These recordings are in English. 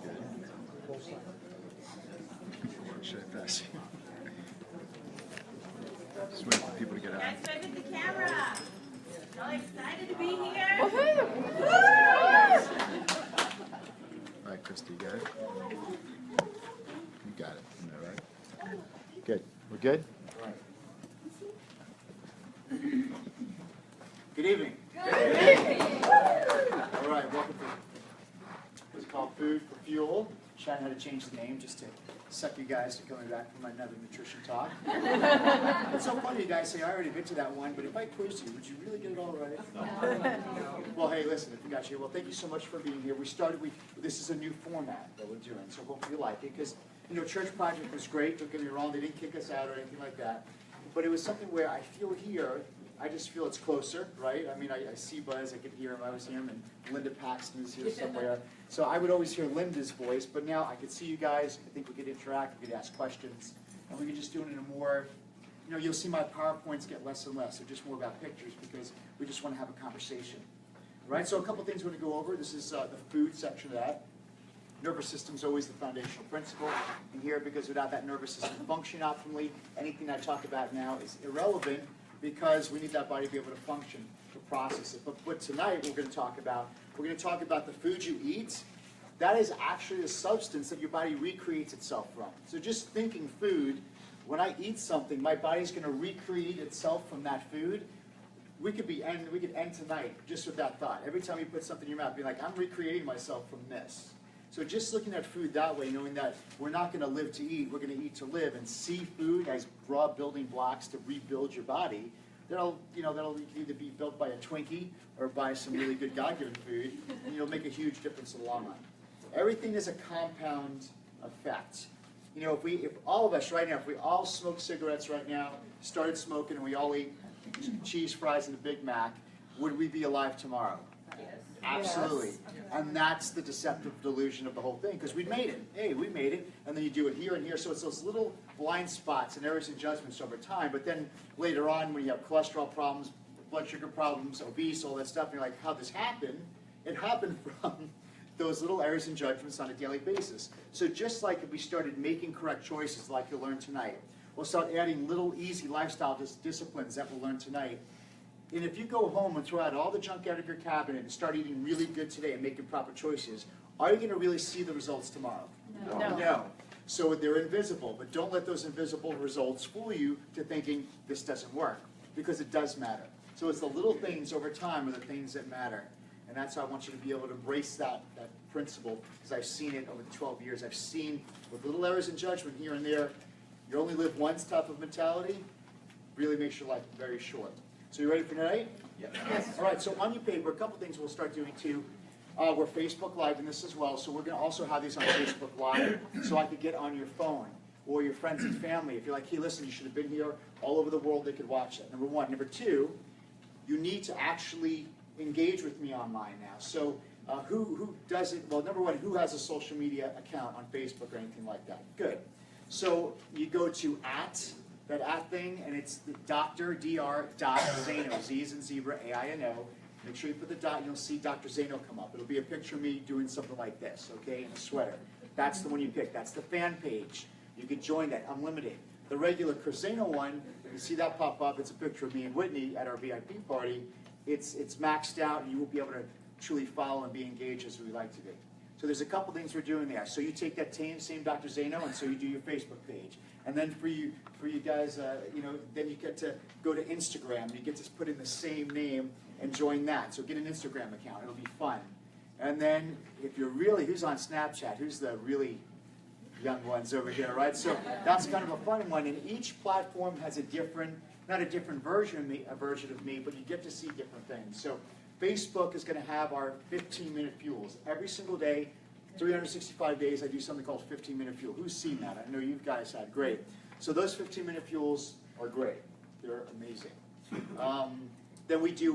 good. Should I pass you? Just waiting for people to get out. Guys, look at the camera. Y'all excited to be here? All right, Christy, you got it? You got it. Isn't that right? Good. We're good? All right. Good evening. Good evening. All right, welcome to what's called Food for Fuel. Chad had to change the name just to suck you guys to coming back from another nutrition talk. It's so funny you guys say, I already been to that one, but if I quizzed you, would you really get it all right? No. Well, hey, listen, if you got you, well, thank you so much for being here. This is a new format that we're doing, so hopefully you like it, because, you know, Chiropractic was great, don't get me wrong, they didn't kick us out or anything like that, but it was something where I feel here, I just feel it's closer, right? I mean, I see Buzz, I could hear him, I was hearing him, and Linda Paxton is here somewhere. So I would always hear Linda's voice, but now I could see you guys, I think we could interact, we could ask questions, and we could just do it in a more, you know, you'll see my PowerPoints get less and less. They're just more about pictures because we just want to have a conversation. All right, so a couple things we're going to go over. This is the food section of that. Nervous system is always the foundational principle in here because without that nervous system functioning optimally, anything I talk about now is irrelevant because we need that body to be able to function, to process it. But tonight we're going to talk about the food you eat. That is actually the substance that your body recreates itself from. So just thinking food, when I eat something, my body's going to recreate itself from that food. We could end tonight just with that thought. Every time you put something in your mouth, be like, I'm recreating myself from this. So just looking at food that way, knowing that we're not going to live to eat, we're going to eat to live, and see food as broad building blocks to rebuild your body, that'll either be built by a Twinkie or by some really good God-given food, and you'll make a huge difference in the long run. Everything is a compound effect. You know, if all of us right now, if we all smoked cigarettes right now, started smoking, and we all ate cheese fries and a Big Mac, would we be alive tomorrow? Yes. Absolutely. Yes. And that's the deceptive delusion of the whole thing, because we made it. Hey, we made it. And then you do it here and here. So it's those little blind spots and errors and judgments over time. But then later on, when you have cholesterol problems, blood sugar problems, obese, all that stuff, and you're like, how'd this happen? It happened from those little errors and judgments on a daily basis. So just like if we started making correct choices like you'll learn tonight, we'll start adding little easy lifestyle disciplines that we'll learn tonight. And if you go home and throw out all the junk out of your cabinet and start eating really good today and making proper choices, are you going to really see the results tomorrow? No. No. So they're invisible, but don't let those invisible results fool you to thinking this doesn't work, because it does matter. So it's the little things over time are the things that matter. And that's how I want you to be able to embrace that principle, because I've seen it over the 12 years. I've seen with little errors in judgment here and there, you only live once type of mentality, really makes your life very short. So you ready for tonight? Yep. Yes. All right, so on your paper, a couple things we'll start doing too. We're Facebook Live in this as well, so we're going to also have these on Facebook Live so I could get on your phone or your friends and family. If you're like, hey, listen, you should have been here, all over the world they could watch it. Number one. Number two, you need to actually engage with me online now. So who does it? Well, number one, who has a social media account on Facebook or anything like that? Good. So you go to that thing, and it's the Dr. Zano, Z as in zebra, A-I-N-O. Make sure you put the dot, and you'll see Dr. Zano come up. It'll be a picture of me doing something like this, okay, in a sweater. That's the one you pick. That's the fan page. You can join that, unlimited. The regular Chris Zano one, if you see that pop up, it's a picture of me and Whitney at our VIP party. It's maxed out, and you won't be able to truly follow and be engaged as we like to be. So there's a couple things we're doing there. So you take that same Dr. Zano, and so you do your Facebook page. And then for you guys, then you get to go to Instagram, and you get to put in the same name and join that. So get an Instagram account. It'll be fun. And then if you're really, who's on Snapchat? Who's the really young ones over here, right? So that's kind of a fun one. And each platform has a different, not a different version of me, but you get to see different things. So Facebook is going to have our 15-minute fuels. Every single day, 365 days, I do something called 15-minute fuel. Who's seen that? I know you guys had. Great. So those 15-minute fuels are great. They're amazing. Then we do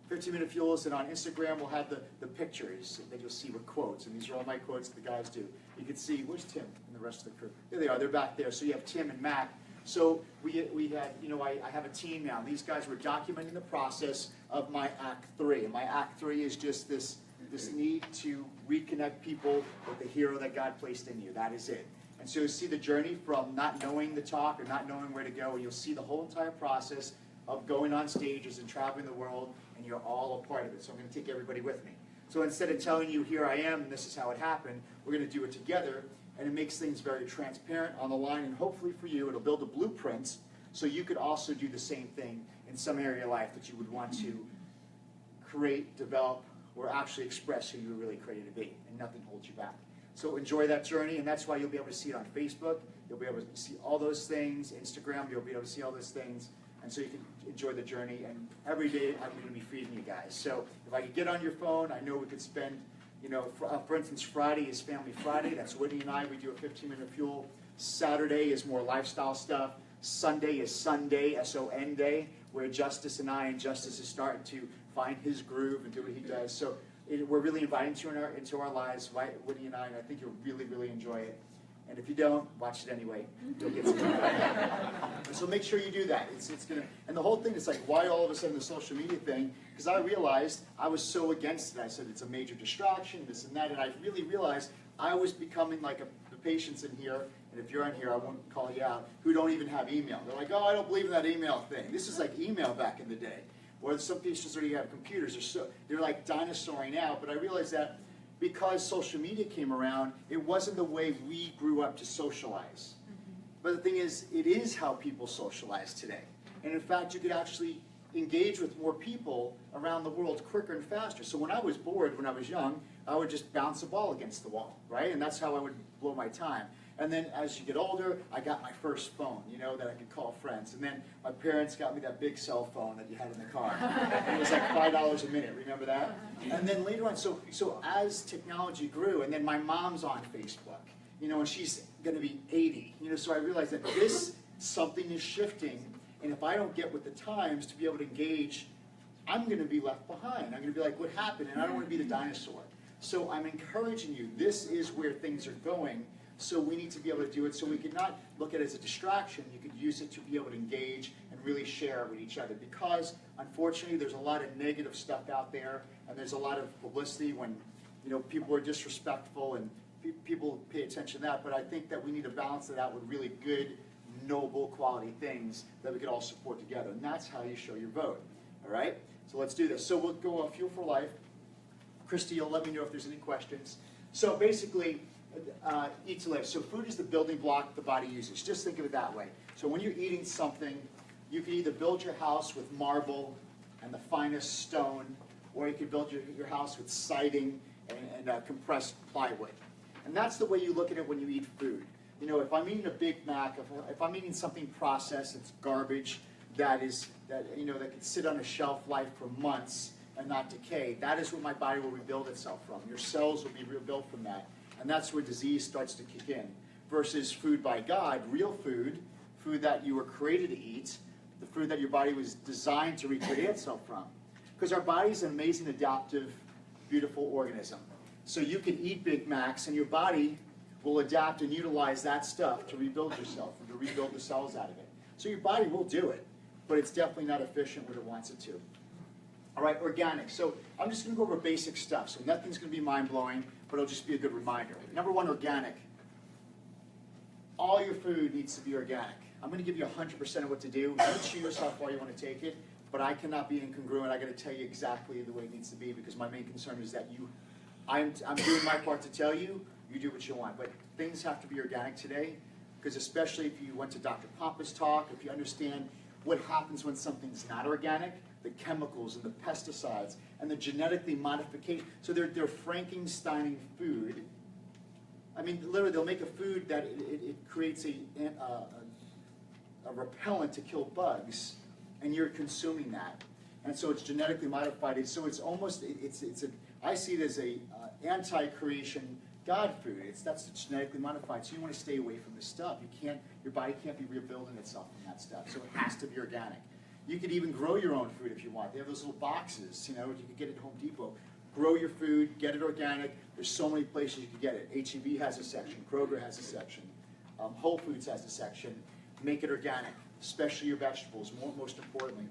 15-minute fuels, and on Instagram we'll have the pictures that you'll see with quotes. And these are all my quotes that the guys do. You can see, where's Tim and the rest of the crew? There they are. They're back there. So you have Tim and Mac. So we had, I have a team now. These guys were documenting the process of my Act 3. And my Act 3 is just this need to reconnect people with the hero that God placed in you. That is it. And so you'll see the journey from not knowing the talk or not knowing where to go. You'll see the whole entire process of going on stages and traveling the world, and you're all a part of it. So I'm going to take everybody with me. So instead of telling you, here I am, and this is how it happened, we're going to do it together, and it makes things very transparent on the line, and hopefully for you, it'll build a blueprint so you could also do the same thing in some area of life that you would want to create, develop, or actually express who you were really created to be, and nothing holds you back. So enjoy that journey, and that's why you'll be able to see it on Facebook. You'll be able to see all those things. Instagram, you'll be able to see all those things. And so you can enjoy the journey. And every day, I'm going to be feeding you guys. So if I could get on your phone, I know we could spend, for instance, Friday is Family Friday. That's Whitney and I. We do a 15-minute fuel. Saturday is more lifestyle stuff. Sunday is Sunday, S-O-N day, where Justice and Justice is starting to find his groove and do what he does. So we're really inviting you into our lives, Whitney and I think you'll really, really enjoy it. And if you don't, watch it anyway. You'll get some. So make sure you do that. It's gonna. And the whole thing is like, why all of a sudden the social media thing? Because I realized I was so against it. I said it's a major distraction, this and that, and I really realized I was becoming like the patients in here. And if you're in here, I won't call you out. Who don't even have email? They're like, oh, I don't believe in that email thing. This is like email back in the day. Or some patients already have computers. They're like dinosauring out. But I realized that because social media came around, it wasn't the way we grew up to socialize. But the thing is, it is how people socialize today. And in fact, you could actually engage with more people around the world quicker and faster. So when I was bored, when I was young, I would just bounce a ball against the wall, right? And that's how I would blow my time. And then as you get older, I got my first phone, that I could call friends. And then my parents got me that big cell phone that you had in the car. And it was like $5 a minute, remember that? And then later on, so as technology grew, and then my mom's on Facebook, and she's going to be 80. So I realized that something is shifting. And if I don't get with the times to be able to engage, I'm going to be left behind. I'm going to be like, what happened? And I don't want to be the dinosaur. So I'm encouraging you, this is where things are going. So we need to be able to do it so we could not look at it as a distraction. You could use it to be able to engage and really share with each other. Because, unfortunately, there's a lot of negative stuff out there, and there's a lot of publicity when people are disrespectful and people pay attention to that. But I think that we need to balance it out with really good, noble, quality things that we could all support together. And that's how you show your vote. All right? So let's do this. So we'll go on Fuel for Life. Christy, you'll let me know if there's any questions. So basically, eat to live. So food is the building block the body uses. Just think of it that way. So when you're eating something, you can either build your house with marble and the finest stone, or you can build your house with siding and compressed plywood. And that's the way you look at it when you eat food. If I'm eating a Big Mac, if I'm eating something processed, it's garbage, that could sit on a shelf life for months and not decay, that is what my body will rebuild itself from. Your cells will be rebuilt from that. And that's where disease starts to kick in. Versus food by God, real food, food that you were created to eat, the food that your body was designed to recreate itself from. Because our body is an amazing, adaptive, beautiful organism. So you can eat Big Macs and your body will adapt and utilize that stuff to rebuild yourself and to rebuild the cells out of it. So your body will do it, but it's definitely not efficient when it wants it to. All right, organic. So I'm just going to go over basic stuff. So nothing's going to be mind-blowing, but it'll just be a good reminder. Number one, organic. All your food needs to be organic. I'm going to give you 100% of what to do. You choose how far you want to take it, but I cannot be incongruent. I got to tell you exactly the way it needs to be because my main concern is that I'm doing my part to tell you, you do what you want. But things have to be organic today because especially if you went to Dr. Pompa's talk, if you understand what happens when something's not organic, the chemicals and the pesticides and the genetically modification. So they're Frankensteining food. I mean, literally, they'll make a food that it creates a repellent to kill bugs, and you're consuming that. And so it's genetically modified. So it's almost, I see it as a anti-creation God food. That's genetically modified. So you want to stay away from this stuff. Your body can't be rebuilding itself from that stuff. So it has to be organic. You could even grow your own food if you want. They have those little boxes, you could get it at Home Depot. Grow your food, get it organic. There's so many places you can get it. H-E-B has a section, Kroger has a section, Whole Foods has a section. Make it organic, especially your vegetables, most importantly.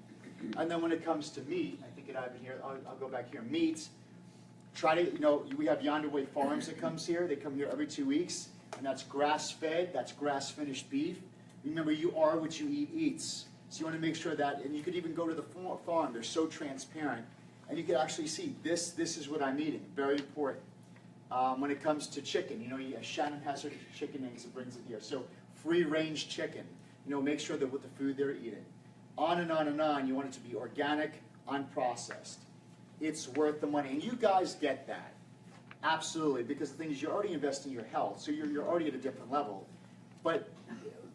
And then when it comes to meat, I think I'll go back here. Meat, Try to, we have Yonder Way Farms that comes here. They come here every 2 weeks, and that's grass-fed, that's grass-finished beef. Remember, you are what you eat eats. So you want to make sure that, and you could even go to the farm. They're so transparent, and you can actually see, this is what I'm eating. Very important. When it comes to chicken, Shannon has her chicken eggs and brings it here. So free-range chicken, make sure that with the food they're eating. On and on and on, you want it to be organic, unprocessed. It's worth the money. And you guys get that. Absolutely. Because the thing is, you're already investing in your health, so you're already at a different level. But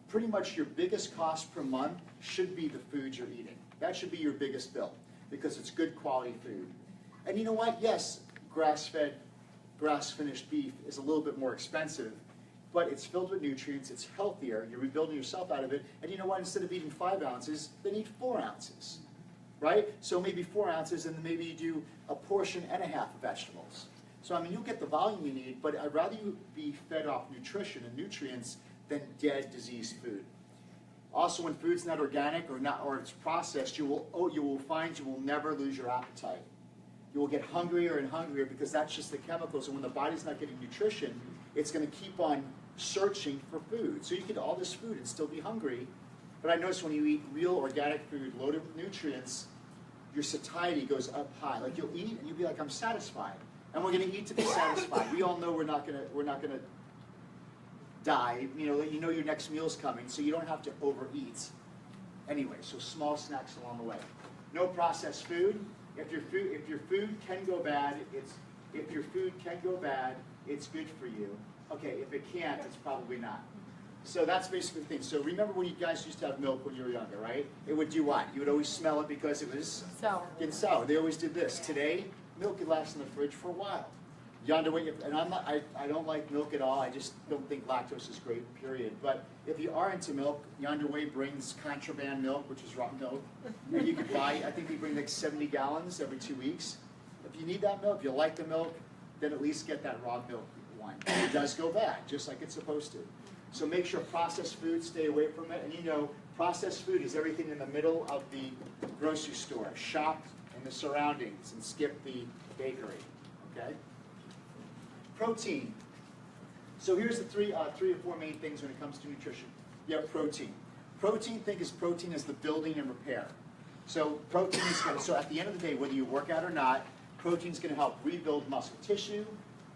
pretty much your biggest cost per month should be the food you're eating. That should be your biggest bill, because it's good quality food. And you know what? Yes, grass-fed, grass-finished beef is a little bit more expensive, but it's filled with nutrients, it's healthier, you're rebuilding yourself out of it, and you know what? Instead of eating 5 ounces, then eat 4 ounces. Right? So maybe 4 ounces, and then maybe you do a portion and a half of vegetables. So, you'll get the volume you need, but I'd rather you be fed off nutrition and nutrients than dead, diseased food. Also, when food's not organic or it's processed, you will find you will never lose your appetite. You will get hungrier and hungrier, because that's just the chemicals, and when the body's not getting nutrition, it's going to keep on searching for food. So you can eat all this food and still be hungry, but I notice when you eat real organic food loaded with nutrients, your satiety goes up high. Like, you'll eat and you'll be like, I'm satisfied. And we're going to eat to be satisfied. We all know we're not going to die. Your next meal's coming, so you don't have to overeat. Anyway, so small snacks along the way. No processed food. If your food can go bad, it's good for you. Okay, if it can't, it's probably not. So that's basically the thing. So remember when you guys used to have milk when you were younger, right? It would do what? You would always smell it because it was getting sour. They always did this. Today, milk could last in the fridge for a while. Yonder Way, and I don't like milk at all. I just don't think lactose is great, period. But if you are into milk, Yonder Way brings contraband milk, which is raw milk. And you could buy, I think they bring like 70 gallons every 2 weeks. If you need that milk, if you like the milk, then at least get that raw milk one. It does go bad, just like it's supposed to. So make sure processed food, stay away from it. And processed food is everything in the middle of the grocery store. Shop in the surroundings and skip the bakery, okay? Protein. So here's the three or four main things when it comes to nutrition. You have protein. Think of protein as the building and repair. So protein is so at the end of the day, whether you work out or not, protein is going to help rebuild muscle tissue.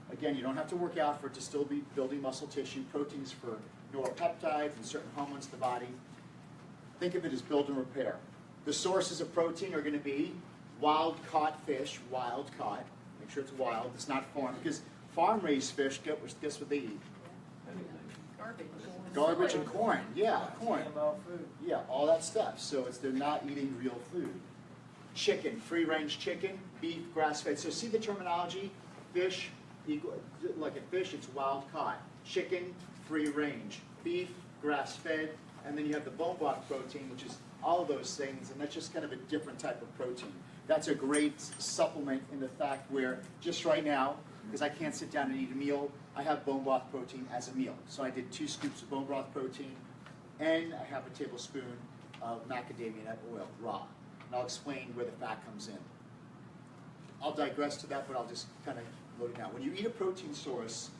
Again, you don't have to work out for it to still be building muscle tissue. Protein is for neuropeptides and certain hormones in the body. Think of it as build and repair. The sources of protein are going to be wild-caught fish, wild-caught. Make sure it's wild. It's not farm, because farm-raised fish, guess what they eat? Garbage and corn. Yeah, corn. Yeah, all that stuff. So they're not eating real food. Chicken, free-range chicken, beef, grass-fed. So see the terminology? Fish, like a fish, it's wild-caught. Chicken, free-range. Beef, grass-fed. And then you have the bone broth protein, which is all of those things, and that's just kind of a different type of protein. That's a great supplement in the fact where just right now, because I can't sit down and eat a meal, I have bone broth protein as a meal. So I did 2 scoops of bone broth protein, and I have a tablespoon of macadamia nut oil, raw. And I'll explain where the fat comes in. I'll digress to that, but I'll just kind of load it now. When you eat a protein source,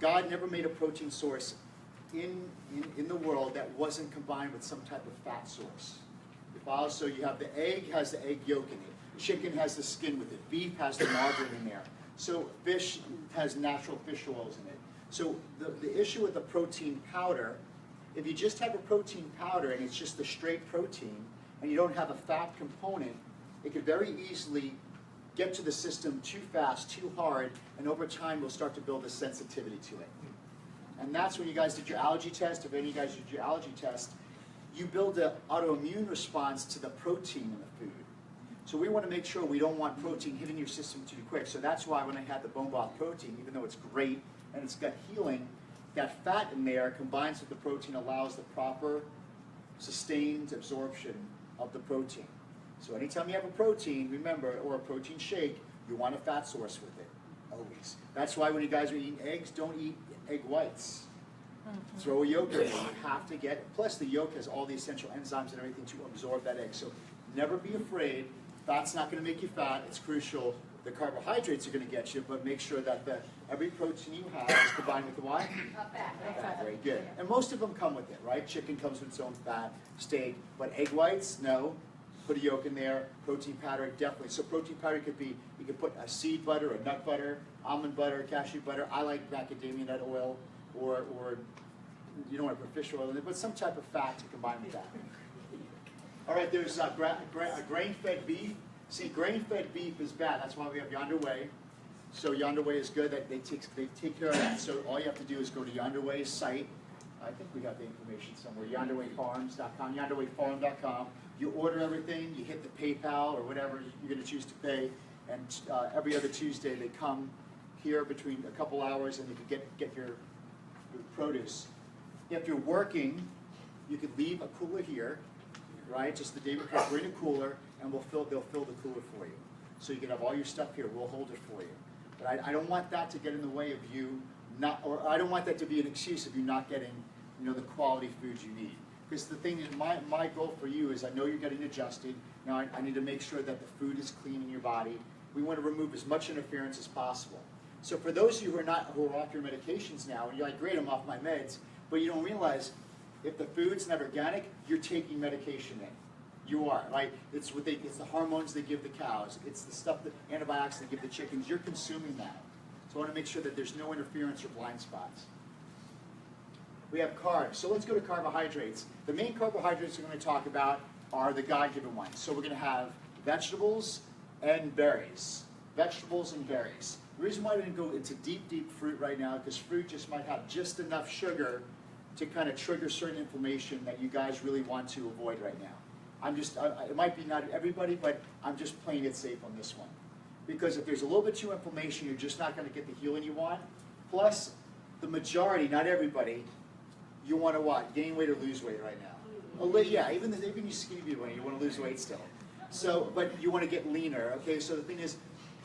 God never made a protein source in the world that wasn't combined with some type of fat source. Also, you have the egg has the egg yolk in it. Chicken has the skin with it. Beef has the margarine in there. So fish has natural fish oils in it. So the issue with the protein powder, if you just have a protein powder and it's just the straight protein, and you don't have a fat component, it could very easily get to the system too fast, too hard, and over time we'll start to build a sensitivity to it. And that's when you guys did your allergy test. If any of you guys did your allergy test, you build an autoimmune response to the protein in the food. So we want to make sure we don't want protein hitting your system too quick. So that's why when I had the bone broth protein, even though it's great and it's got healing, that fat in there combines with the protein allows the proper sustained absorption of the protein. So anytime you have a protein, remember, or a protein shake, you want a fat source with it, always. That's why when you guys are eating eggs, don't eat egg whites. Throw a yolk in there. You have to get, plus the yolk has all the essential enzymes and everything to absorb that egg. So never be afraid. Fat's not going to make you fat. It's crucial. the carbohydrates are going to get you, but make sure that every protein you have is combined with the what? Fat. Very good. And most of them come with it, right? Chicken comes with its own fat, steak, but egg whites, no. Put a yolk in there. Protein powder, definitely. So protein powder could be, you could put a seed butter, a nut butter, almond butter, cashew butter. I like macadamia nut oil, or you don't want to put fish oil in it, but some type of fat to combine with that. All right, there's grain-fed beef. See, grain-fed beef is bad. That's why we have Yonder Way. So Yonder Way is good. That they take care of that. So all you have to do is go to Yonder Way's site. I think we got the information somewhere. YonderWayFarms.com. YonderWayFarm.com. You order everything. You hit the PayPal or whatever you're going to choose to pay. And every other Tuesday they come here between a couple hours, and you can get your produce. If you're working, you could leave a cooler here, right? Just the day before, bring a cooler, and they'll fill the cooler for you. So you can have all your stuff here. We'll hold it for you. But I don't want that to get in the way of you not, or I don't want that to be an excuse of you not getting, the quality foods you need. Because the thing is, my goal for you is I know you're getting adjusted. Now I need to make sure that the food is clean in your body. We want to remove as much interference as possible. So for those of you who are off your medications now, and you're like, great, I'm off my meds, but you don't realize if the food's not organic, you're taking medication in. You are, right? It's the hormones they give the cows. It's the stuff that antibiotics they give the chickens. You're consuming that. So I want to make sure that there's no interference or blind spots. We have carbs. So let's go to carbohydrates. The main carbohydrates we're going to talk about are the God-given ones. So we're going to have vegetables and berries. Vegetables and berries. The reason why I didn't go into deep fruit right now, because fruit just might have just enough sugar to kind of trigger certain inflammation that you guys really want to avoid right now. It might be not everybody, but I'm just playing it safe on this one. Because if there's a little bit too inflammation, you're just not going to get the healing you want. Plus, the majority, not everybody, you want to what? Gain weight or lose weight right now? Yeah, even you skinny people, you want to lose weight still. So, but you want to get leaner, okay? So the thing is,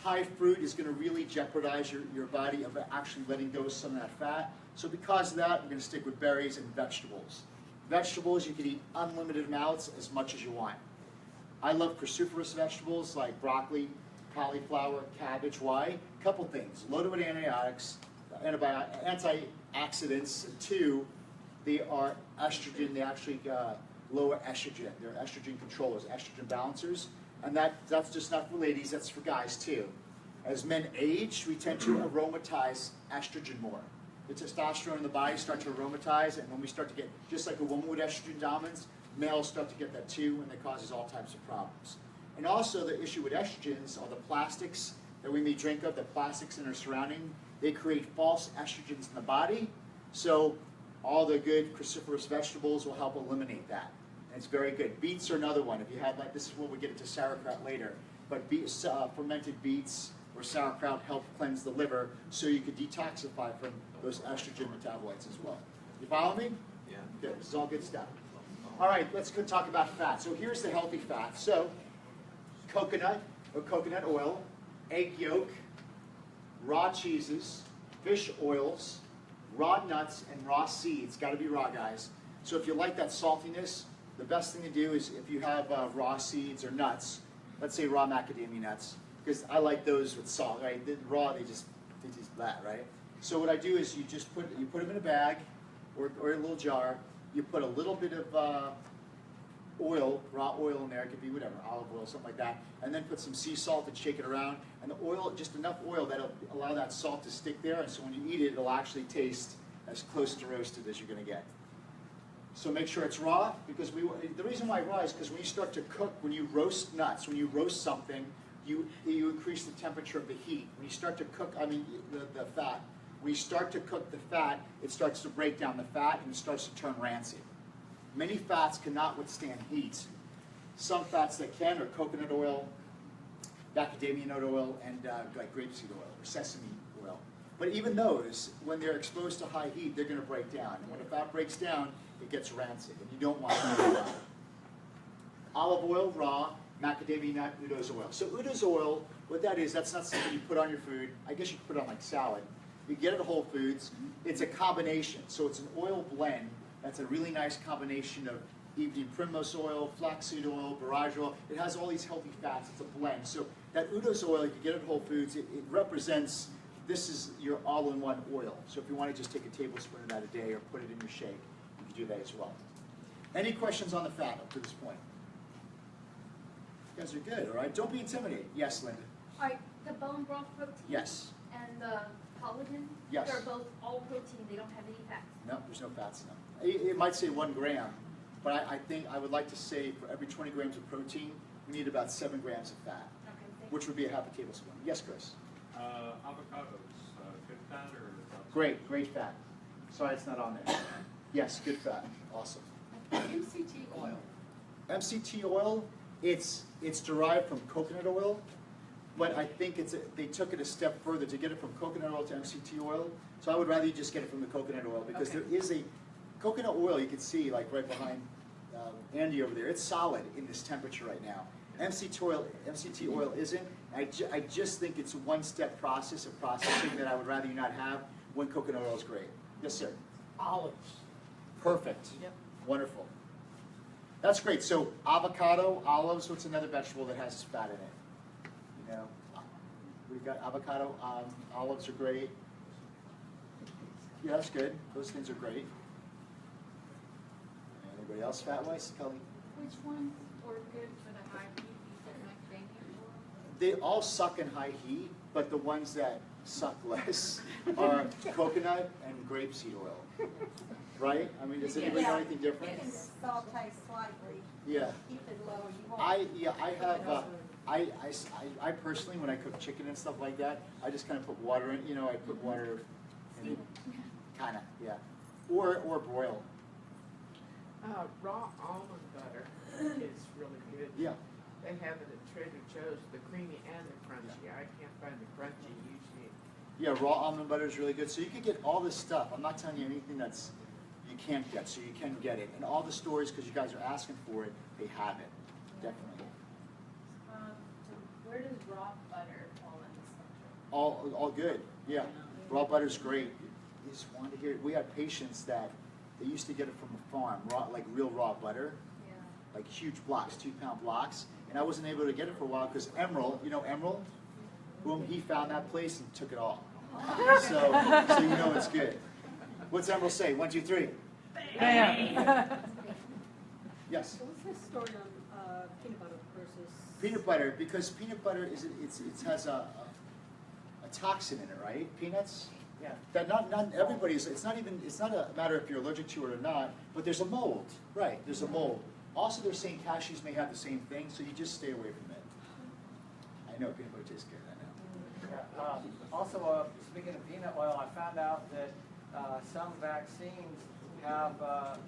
high fruit is going to really jeopardize your body of actually letting go of some of that fat. So because of that, we're going to stick with berries and vegetables. Vegetables, you can eat unlimited amounts as much as you want. I love cruciferous vegetables like broccoli, cauliflower, cabbage. Why? A couple things. Loaded with antibiotics, antioxidants. And two, they are estrogen. They actually lower estrogen. They're estrogen controllers, estrogen balancers. And that's just not for ladies, that's for guys too. As men age, we tend to aromatize estrogen more. The testosterone in the body starts to aromatize, and when we start to get, just like a woman with estrogen dominance, males start to get that too, and that causes all types of problems. And also the issue with estrogens are the plastics that we may drink of, the plastics in our surrounding. They create false estrogens in the body, so all the good cruciferous vegetables will help eliminate that. And it's very good. Beets are another one. If you have, like, this is where we get into sauerkraut later, but fermented beets or sauerkraut help cleanse the liver, so you could detoxify from those estrogen metabolites as well. You follow me? Yeah. Good. This is all good stuff. All right, let's go talk about fat. So here's the healthy fat. So coconut or coconut oil, egg yolk, raw cheeses, fish oils, raw nuts, and raw seeds. Got to be raw, guys. So if you like that saltiness, the best thing to do is if you have raw seeds or nuts, let's say raw macadamia nuts, because I like those with salt, right? Raw, they just that, right? So what I do is you put them in a bag or a little jar. You put a little bit of oil, raw oil in there. It could be whatever, olive oil, something like that. And then put some sea salt and shake it around. And the oil, just enough oil that'll allow that salt to stick there. And so when you eat it, it'll actually taste as close to roasted as you're going to get. So make sure it's raw, because the reason why raw is because when you start to cook, when you roast nuts, when you roast something, you increase the temperature of the heat. When you start to cook, the fat, when you start to cook the fat, it starts to break down the fat and it starts to turn rancid. Many fats cannot withstand heat. Some fats that can are coconut oil, macadamia nut oil, and like grapeseed oil or sesame oil. But even those, when they're exposed to high heat, they're going to break down. And when a fat breaks down, it gets rancid, and you don't want that. Olive oil, raw, macadamia nut, udo's oil. So udo's oil, what that is, that's not something you put on your food. I guess you could put it on like salad. You get it at Whole Foods. It's a combination. So it's an oil blend. That's a really nice combination of evening primrose oil, flaxseed oil, borage oil. It has all these healthy fats. It's a blend. So that Udo's oil, you can get at Whole Foods, it represents, this is your all-in-one oil. So if you want to just take a tablespoon of that a day or put it in your shake, you can do that as well. Any questions on the fat up to this point? You guys are good, all right? Don't be intimidated. Yes, Linda? All right, the bone broth protein. Yes. And the collagen. Yes. They're both all protein. They don't have any fats. No, there's no fats in them. It might say 1 gram, but I think I would like to say for every 20 grams of protein, we need about 7 grams of fat, Okay, thank which would be a half a tablespoon. Yes, Chris? Avocados, good fat or? Great, great fat. Sorry it's not on there. Yes, good fat. Awesome. MCT oil. MCT oil, it's derived from coconut oil, but I think they took it a step further to get it from coconut oil to MCT oil. So I would rather you just get it from the coconut oil because Okay. there is a coconut oil you can see like right behind Andy over there. It's solid in this temperature right now. MCT oil isn't. I just think it's a one-step process of processing that I would rather you not have when coconut oil is great. Yes, sir. Olives. Perfect. Yep. Wonderful. That's great. So avocado, olives, what's another vegetable that has fat in it? You know, we've got avocado, olives are great. Yeah, that's good. Those things are great. Anybody else fat-wise? Kelly? Which ones were good for the high heat? You said macadamia oil? They all suck in high heat, but the ones that suck less are coconut and grapeseed oil. Right? I mean, does anybody know anything different? Saute slightly, Yeah. keep it low, you won't. I have, I personally, when I cook chicken and stuff like that, I just kind of put water in, you know, I put water in it, kind of, yeah. Or broil, Raw almond butter is really good. yeah. They have it at Trader Joe's, the creamy and the crunchy. I can't find the crunchy usually. Yeah, raw almond butter is really good. So you can get all this stuff. I'm not telling you anything that's you can't get, so you can get it. And all the stores, because you guys are asking for it, they have it, definitely. So where does raw butter fall in the spectrum? All good, yeah. Raw butter's great. You just wanted to hear it. We have patients that they used to get it from a farm, like real raw butter, Yeah. like huge blocks, 2-pound blocks. And I wasn't able to get it for a while because Emerald, you know Emerald? Boom, he found that place and took it all. So you know it's good. What's Emerald say? 1, 2, 3. Yes. So what's this story on peanut butter versus? Peanut butter, because peanut butter is it has a toxin in it, right? Peanuts. Yeah. That not everybody's. It's not a matter if you're allergic to it or not. But there's a mold, right? There's a mold. Also, they're saying cashews may have the same thing, so you just stay away from it. I know peanut butter tastes good. I know. Yeah, also, speaking of peanut oil, I found out that some vaccines have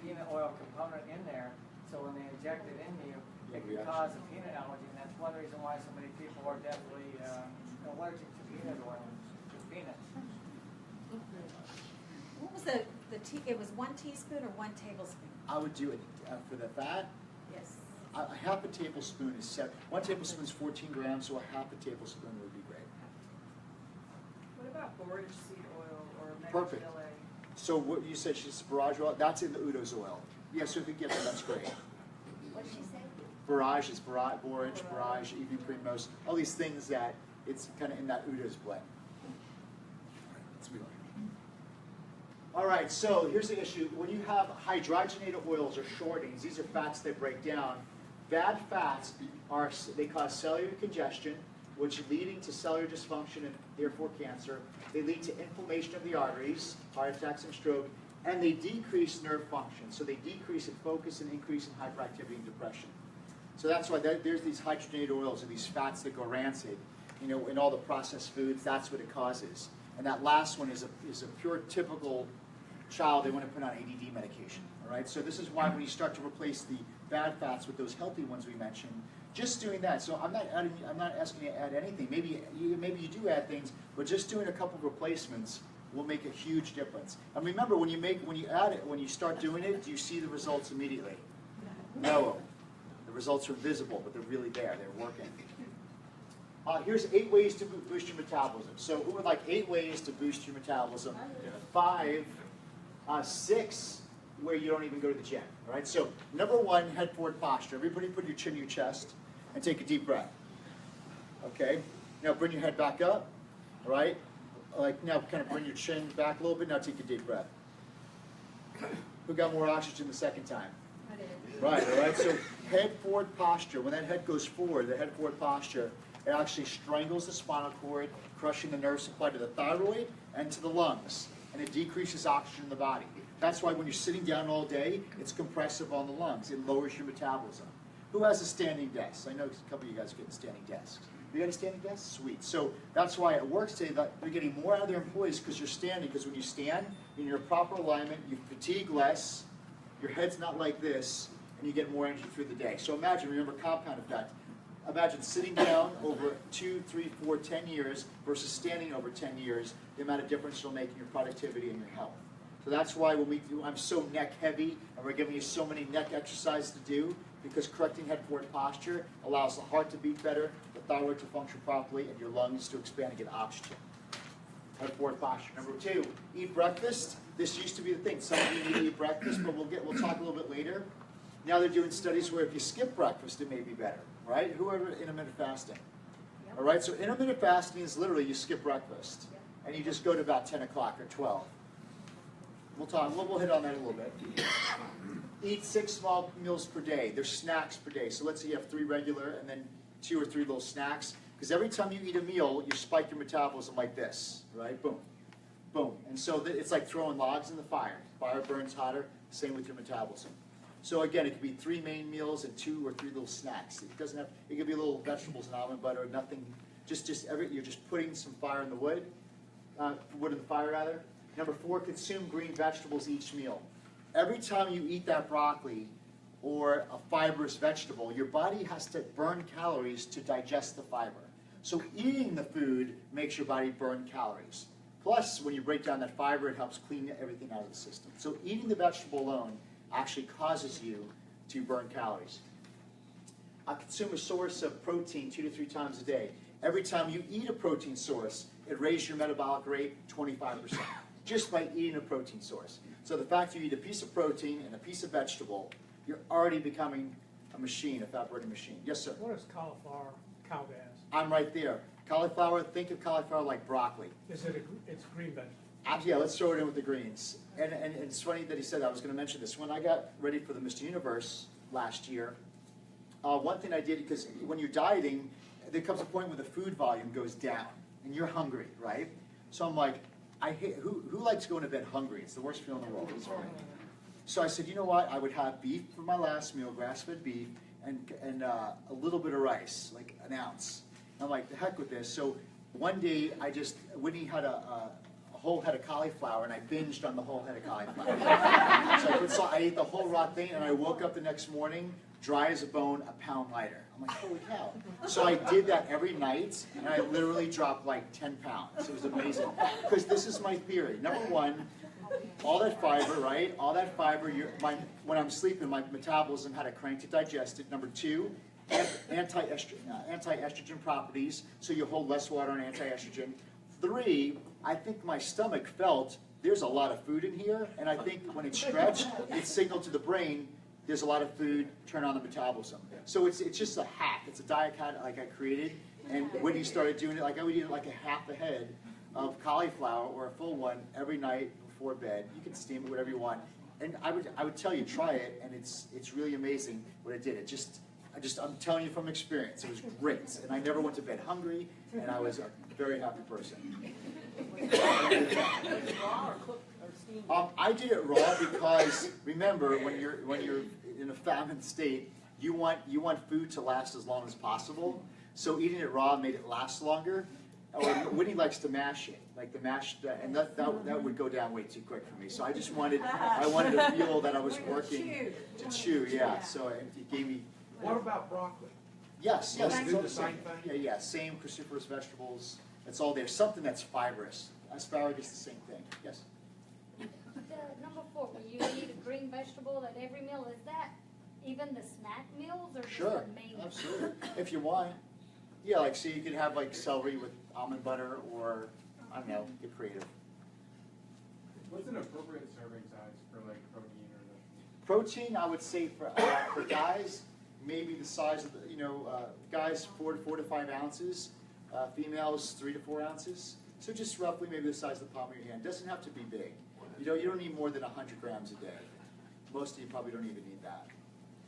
peanut oil component in there, so when they inject it in you, it can cause a peanut allergy, and that's one reason why so many people are definitely allergic to peanut oil, to peanuts. What was it was 1 teaspoon or 1 tablespoon? I would do it for the fat. Yes. A half a tablespoon is 1 tablespoon is 14 grams, so a half a tablespoon would be great. What about borage seed oil or Perfect. megachile? So what you said, she's barrage oil. That's in the Udo's oil. Yeah, so if you get that, that's great. What did she say? Barrage is borage, barrage, evening primrose, all these things that it's kind of in that Udo's blend. Let's move on. All right, so here's the issue. When you have hydrogenated oils or shortings, these are fats that break down. Bad fats they cause cellular congestion, which leading to cellular dysfunction and therefore cancer. They lead to inflammation of the arteries, heart attacks and stroke, and they decrease nerve function. So they decrease in focus and increase in hyperactivity and depression. So that's why there's these hydrogenated oils or these fats that go rancid. You know, in all the processed foods, that's what it causes. And that last one is a pure typical child they want to put on ADD medication. All right. So this is why when you start to replace the bad fats with those healthy ones we mentioned, just doing that. So I'm not asking you to add anything. Maybe you do add things, but just doing a couple of replacements will make a huge difference. And remember, when you add it, when you start doing it, do you see the results immediately? No. The results are invisible, but they're really there. They're working. Here's 8 ways to boost your metabolism. So who would like 8 ways to boost your metabolism? 5, 6, where you don't even go to the gym. All right. So number 1, head forward posture. Everybody put your chin in your chest and take a deep breath. Okay? Now bring your head back up, all right? Like now kind of bring your chin back a little bit. Now take a deep breath. Who got more oxygen the second time? I did. Right, all right? So head forward posture. When that head goes forward, the head forward posture, it actually strangles the spinal cord, crushing the nerve supply to the thyroid and to the lungs. And it decreases oxygen in the body. That's why when you're sitting down all day, it's compressive on the lungs. It lowers your metabolism. Who has a standing desk? I know a couple of you guys are getting standing desks. You got a standing desk? Sweet. So that's why it works today that they're getting more out of their employees because you're standing. Because when you stand in your proper alignment, you fatigue less, your head's not like this, and you get more energy through the day. So imagine, remember compound effect. Imagine sitting down over 2, 3, 4, 10 years versus standing over 10 years, the amount of difference it'll make in your productivity and your health. So that's why when we do, I'm so neck heavy, and we're giving you so many neck exercises to do, because correcting head forward posture allows the heart to beat better, the thyroid to function properly, and your lungs to expand and get oxygen. Head forward posture. Number 2, eat breakfast. This used to be the thing. Some of you need to eat breakfast, but we'll talk a little bit later. Now they're doing studies where if you skip breakfast, it may be better, right? Whoever intermittent fasting. All right, so intermittent fasting is literally you skip breakfast, and you just go to about 10 o'clock or 12. We'll hit on that a little bit. Eat 6 small meals per day. There's snacks per day. So let's say you have 3 regular and then 2 or 3 little snacks. Because every time you eat a meal, you spike your metabolism like this, right? Boom, boom. And so it's like throwing logs in the fire. Fire burns hotter. Same with your metabolism. So again, it could be 3 main meals and 2 or 3 little snacks. It doesn't have. It could be little vegetables and almond butter. Nothing. You're just putting some fire in the wood. Wood in the fire rather. Number 4, consume green vegetables each meal. Every time you eat that broccoli or a fibrous vegetable, your body has to burn calories to digest the fiber. So eating the food makes your body burn calories. Plus, when you break down that fiber, it helps clean everything out of the system. So eating the vegetable alone actually causes you to burn calories. Consume a source of protein 2 to 3 times a day. Every time you eat a protein source, it raises your metabolic rate 25%. Just by eating a protein source. So the fact you eat a piece of protein and a piece of vegetable, you're already becoming a machine, a fat burning machine. Yes, sir? What is cauliflower cow gas? I'm right there. Cauliflower, think of cauliflower like broccoli. Is it it's green vegetable? Yeah, let's throw it in with the greens. And it's funny that he said that. I was going to mention this. When I got ready for the Mr. Universe last year, one thing I did, because when you're dieting, there comes a point where the food volume goes down, and you're hungry, right? So I'm like, who likes going to bed hungry? It's the worst feeling in the world. So I said, you know what? I would have beef for my last meal, grass-fed beef, and a little bit of rice, like an ounce. I'm like, the heck with this. So one day, Whitney had a whole head of cauliflower, and I binged on the whole head of cauliflower. So I ate the whole raw thing, and I woke up the next morning, dry as a bone, a pound lighter. I'm like, holy cow. So I did that every night, and I literally dropped like 10 pounds. It was amazing. Because this is my theory. Number 1, all that fiber, right? All that fiber, when I'm sleeping, my metabolism had a crank to digest it. Number 2, anti-estrogen properties, so you hold less water on anti-estrogen. 3, I think my stomach felt there's a lot of food in here, and I think when it's stretched, it signaled to the brain, there's a lot of food, turn on the metabolism. So it's just a hack. It's a diet hack like I created. And when you started doing it, like I would eat like a half a head of cauliflower or a full one every night before bed. You can steam it, whatever you want. And I would tell you, try it, and it's really amazing what it did. I'm telling you from experience, it was great. And I never went to bed hungry, and I was a very happy person. Raw or cooked or steamed? I did it raw because remember when you're in a famine state, you want food to last as long as possible. So eating it raw made it last longer. Or Whitney likes to mash it, like the mashed, and that would go down way too quick for me. So I wanted to feel that I was working to chew. Yeah. So it gave me. What about broccoli? Yes. Does it It's do all the same thing? Yeah. Same cruciferous vegetables. It's all there. Something that's fibrous. Asparagus, the same thing. Yes. Number 4, when you eat a green vegetable at every meal, is that even the snack meals or Sure. just the main? Absolutely. If you want. Yeah, like so you could have like celery with almond butter, or I don't know, get creative. What's an appropriate serving size for like protein or vegetable? Protein, I would say for guys, maybe the size of the, guys 4 to 5 ounces, females 3 to 4 ounces. So just roughly maybe the size of the palm of your hand. Doesn't have to be big. You don't need more than 100 grams a day. Most of you probably don't even need that.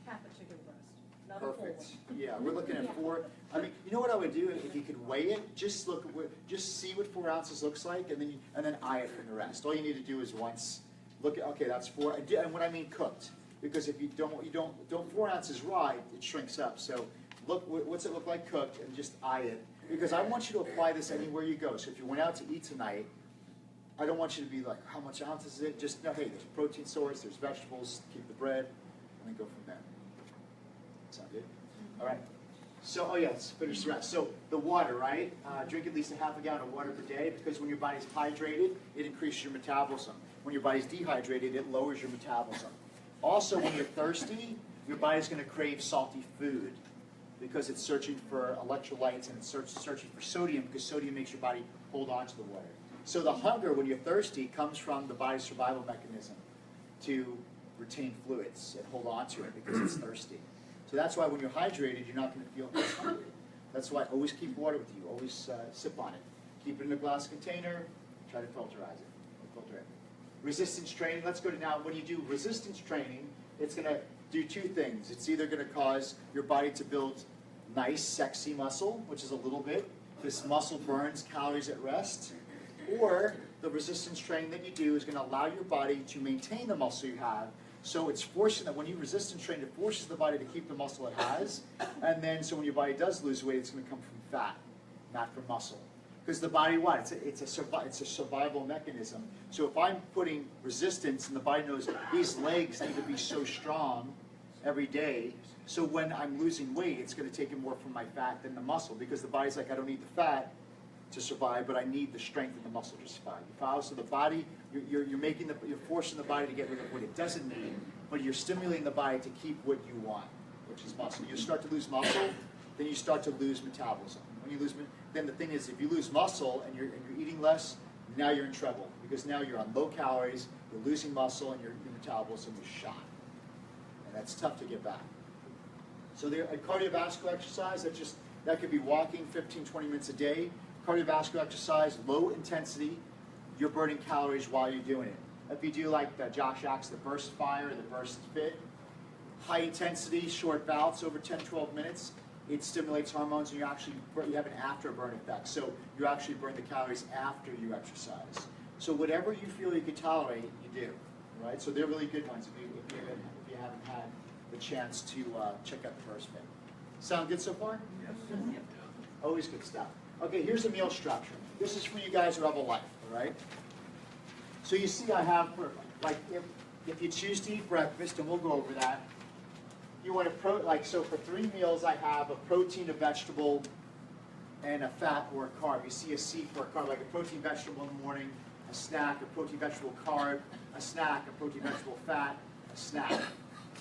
Half a chicken breast, not a full one. Perfect. Yeah, we're looking at 4. I mean, you know what I would do if you could weigh it? Just look, just see what 4 ounces looks like, and then eye it from the rest. All you need to do is once look at. Okay, that's 4. And what I mean cooked, because if you don't 4 ounces raw, it shrinks up. So look, what's it look like cooked, and just eye it. Because I want you to apply this anywhere you go. So if you went out to eat tonight, I don't want you to be like, how much ounces is it? Just know, hey, there's a protein source, there's vegetables, keep the bread, and then go from there. Sound good? All right. So, let's finish the rest. So the water, right? Drink at least a half a gallon of water per day, because when your body's hydrated, it increases your metabolism. When your body's dehydrated, it lowers your metabolism. Also, when you're thirsty, your body's going to crave salty food, because it's searching for electrolytes and it's searching for sodium, because sodium makes your body hold on to the water. So the hunger, when you're thirsty, comes from the body's survival mechanism to retain fluids and hold on to it because it's thirsty. So that's why when you're hydrated, you're not going to feel as hungry. That's why always keep water with you. Always sip on it. Keep it in a glass container. Try to filterize it. Filter it. Resistance training. Let's go to now. When you do resistance training, it's going to do 2 things. It's either going to cause your body to build nice, sexy muscle, which is a little bit. This muscle burns calories at rest. Or the resistance training that you do is going to allow your body to maintain the muscle you have. So it's forcing that when you resistance train, it forces the body to keep the muscle it has. And then so when your body does lose weight, it's going to come from fat, not from muscle. Because the body, what? It's a survival mechanism. So if I'm putting resistance and the body knows these legs need to be so strong every day, so when I'm losing weight, it's going to take in more from my fat than the muscle, because the body's like, I don't need the fat to survive, but I need the strength of the muscle to survive. You follow? So the body, you're forcing the body to get rid of what it doesn't need, but you're stimulating the body to keep what you want, which is muscle. You start to lose muscle, then you start to lose metabolism. When you lose, then the thing is, if you lose muscle and you're eating less, now you're in trouble, because now you're on low calories, you're losing muscle, and your metabolism is shot, and that's tough to get back. So a cardiovascular exercise, that could be walking 15, 20 minutes a day. Cardiovascular exercise, low intensity, you're burning calories while you're doing it. If you do like the Josh Axe, the Burst Fire, the Burst Fit, high intensity, short bouts over 10, 12 minutes, it stimulates hormones, and you have an afterburn effect. So you actually burn the calories after you exercise. So whatever you feel you can tolerate, you do, right? So they're really good ones if you haven't had the chance to check out the Burst Fit. Sound good so far? Yes. Always good stuff. Okay, here's the meal structure. This is for you guys who have a life, all right? So you see I have, if you choose to eat breakfast, and we'll go over that, you want to, so for 3 meals I have a protein, a vegetable, and a fat or a carb. You see a C for a carb, like a protein vegetable in the morning, a snack, a protein vegetable carb, a snack, a protein vegetable fat, a snack.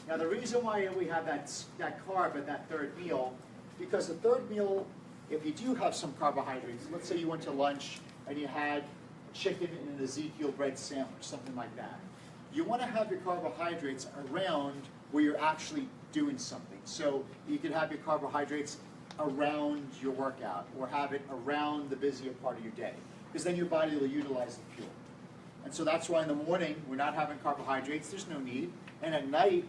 Now the reason why we have that carb at that 3rd meal, because the 3rd meal, if you do have some carbohydrates, let's say you went to lunch and you had chicken and an Ezekiel bread sandwich, something like that. You want to have your carbohydrates around where you're actually doing something. So you can have your carbohydrates around your workout, or have it around the busier part of your day, because then your body will utilize the fuel. And so that's why in the morning we're not having carbohydrates, there's no need. And at night,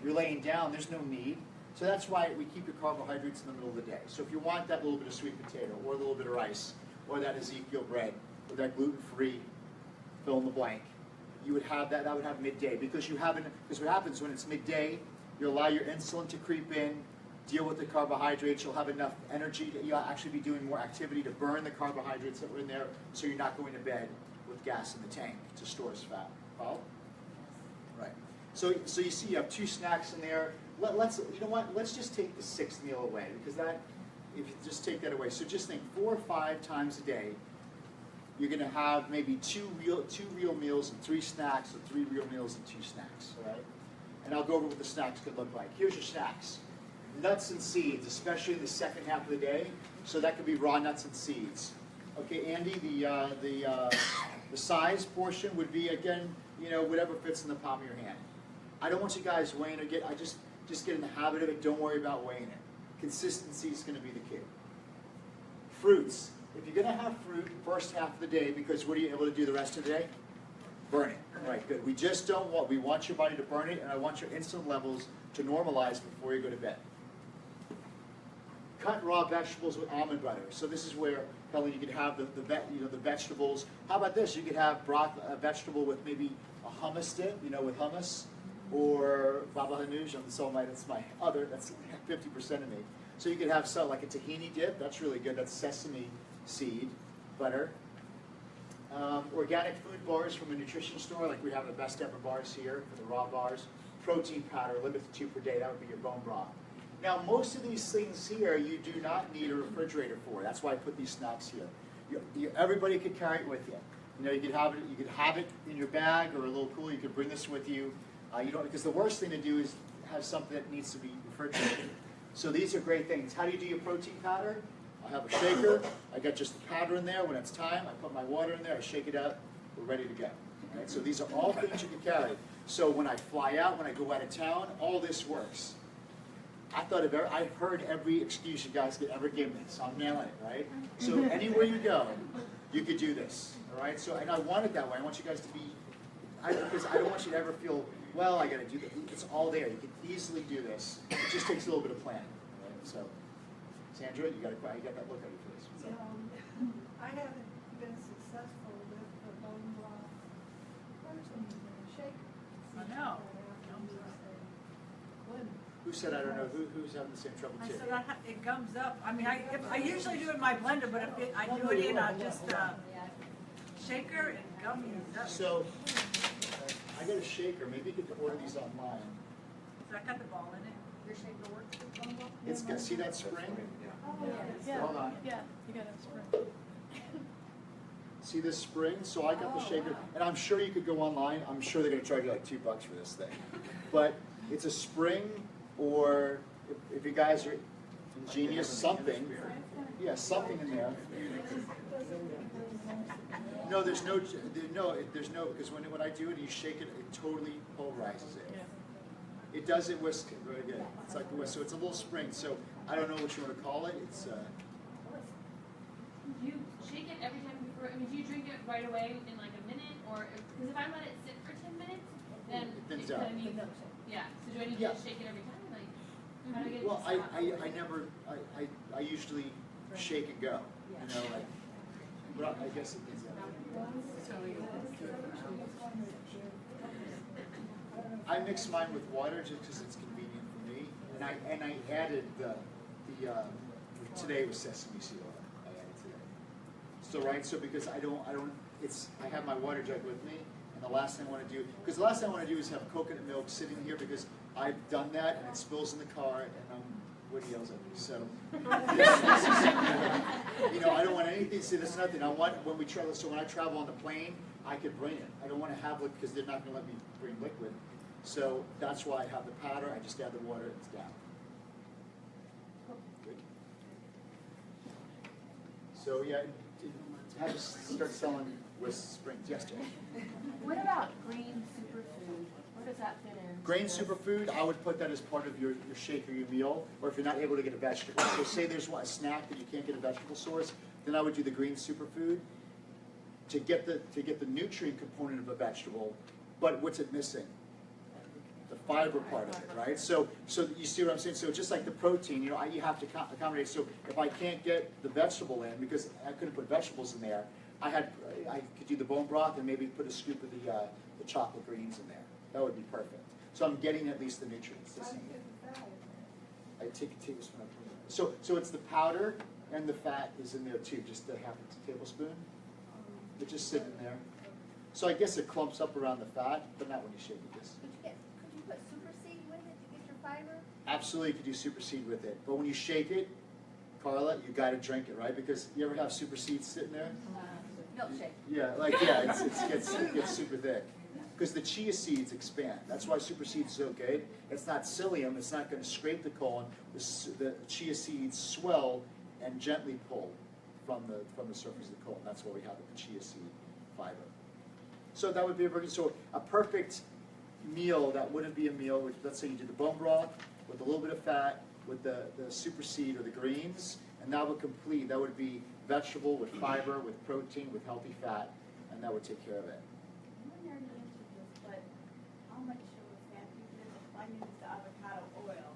you're laying down, there's no need. So that's why we keep your carbohydrates in the middle of the day. So if you want that little bit of sweet potato, or a little bit of rice, or that Ezekiel bread, or that gluten-free fill in the blank, you would have that would have midday. Because what happens when it's midday, you allow your insulin to creep in, deal with the carbohydrates, you'll have enough energy, you'll actually be doing more activity to burn the carbohydrates that were in there, so you're not going to bed with gas in the tank to store as fat. Follow? Right. So you see you have 2 snacks in there. You know what? Let's just take the 6th meal away, because if you just take that away, so just think 4 or 5 times a day, you're going to have maybe 2 real meals and 3 snacks, or 3 real meals and 2 snacks. All right? And I'll go over what the snacks could look like. Here's your snacks: nuts and seeds, especially in the second half of the day. So that could be raw nuts and seeds. Okay, Andy, the size portion would be, again, whatever fits in the palm of your hand. I don't want you guys weighing or Just get in the habit of it. Don't worry about weighing it. Consistency is going to be the key. Fruits. If you're going to have fruit first half of the day, because what are you able to do the rest of the day? Burn it. All right, good. We just don't want, we want your body to burn it, and I want your insulin levels to normalize before you go to bed. Cut raw vegetables with almond butter. So this is where, Helen, you could have the vegetables. How about this? You could have a vegetable with maybe a hummus dip, with hummus, or baba ganoush. That's my other, that's 50% of me. So you could have something like a tahini dip. That's really good. That's sesame seed butter. Organic food bars from a nutrition store, like we have the best ever bars here for the raw bars. Protein powder, limit to 2 per day. That would be your bone broth. Now, most of these things here, you do not need a refrigerator for. That's why I put these snacks here. Everybody could carry it with you. You could have it in your bag or a little cooler. You could bring this with you. Because the worst thing to do is have something that needs to be refrigerated. So these are great things. How do you do your protein powder? I have a shaker. I got just the powder in there. When it's time, I put my water in there. I shake it up. We're ready to go. Right? So these are all things you can carry. So when I fly out, when I go out of town, all this works. I've heard every excuse you guys could ever give me, so I'm nailing it, right? So anywhere you go, you could do this, all right? So, and I want it that way. I want you guys to be, because I don't want you to ever feel, well, I got to do this. It's all there. You can easily do this. It just takes a little bit of planning, right? So, Sandra, you got that look on your face. So. I haven't been successful with the bone broth protein shake. I know. Who said I don't know? Who's having the same trouble I too? said it comes up. I mean, I usually do it in my blender, but if I do it in just shaker and gummies. So, I got a shaker. Maybe you could order these online. So I got the ball in it. Your shaker works with bone broth? It's got, see that spring? Yeah. Hold on. Yeah, you got a spring. See this spring? So I got the shaker, and I'm sure you could go online. I'm sure they're going to charge you like $2 for this thing. But it's a spring, or if you guys are ingenious, something. Yeah, something in there. No, there's no, because when I do it, you shake it, it totally pulverizes it. It doesn't whisk it very good. It's like a whisk, so it's a little spring. So I don't know what you want to call it. It's. Do you shake it every time before? I mean, do you drink it right away in like a minute, or because if I let it sit for 10 minutes, then It thins kind out. of needs. Yeah. So do I need Yeah. to shake it every time? Like, how do I get it Well, to stop? I never, I usually shake and go. Like, but I guess it is. I mix mine with water just because it's convenient for me, and I added today was sesame seed oil. I added today. So because I have my water jug with me, and the last thing I want to do, is have coconut milk sitting here because I've done that and it spills in the car and Woody yells at me. So, I don't want anything. See, there's nothing. I want when we travel. So when I travel on the plane, I could bring it. I don't want to have liquid because they're not going to let me bring liquid. So that's why I have the powder. I just add the water. It's down. Good. So yeah, have to start selling with springs. Yes, Jay. What about green superfood? Where does that fit in? Grain superfood, I would put that as part of your shake or your meal, or if you're not able to get a vegetable. So say there's a snack that you can't get a vegetable source, then I would do the green superfood to get the nutrient component of a vegetable. But what's it missing? The fiber part of it, right? So you see what I'm saying? So just like the protein, you have to accommodate. So if I can't get the vegetable in, because I couldn't put vegetables in there, I could do the bone broth and maybe put a scoop of the chocolate greens in there. That would be perfect. So I'm getting at least the nutrients. I take a tablespoon of it. So it's the powder and the fat is in there too, just a half a tablespoon. It's just sitting there. So I guess it clumps up around the fat, but not when you shake it. Just. Could you put super seed with it to get your fiber? Absolutely, you could do super seed with it. But when you shake it, Carla, you got to drink it, right? Because you ever have super seeds sitting there? Milkshake. It gets super thick. Because the chia seeds expand. That's why super seeds is so good. It's not psyllium. It's not going to scrape the colon. The chia seeds swell and gently pull from the surface of the colon. That's why we have the chia seed fiber. So that would be a perfect meal that wouldn't be a meal. Let's say you did the bone broth, with a little bit of fat, with the super seed or the greens, and that would be vegetable with fiber, with protein, with healthy fat, and that would take care of it. You already answered this, but how much sugar fat do you use? If I use the avocado oil,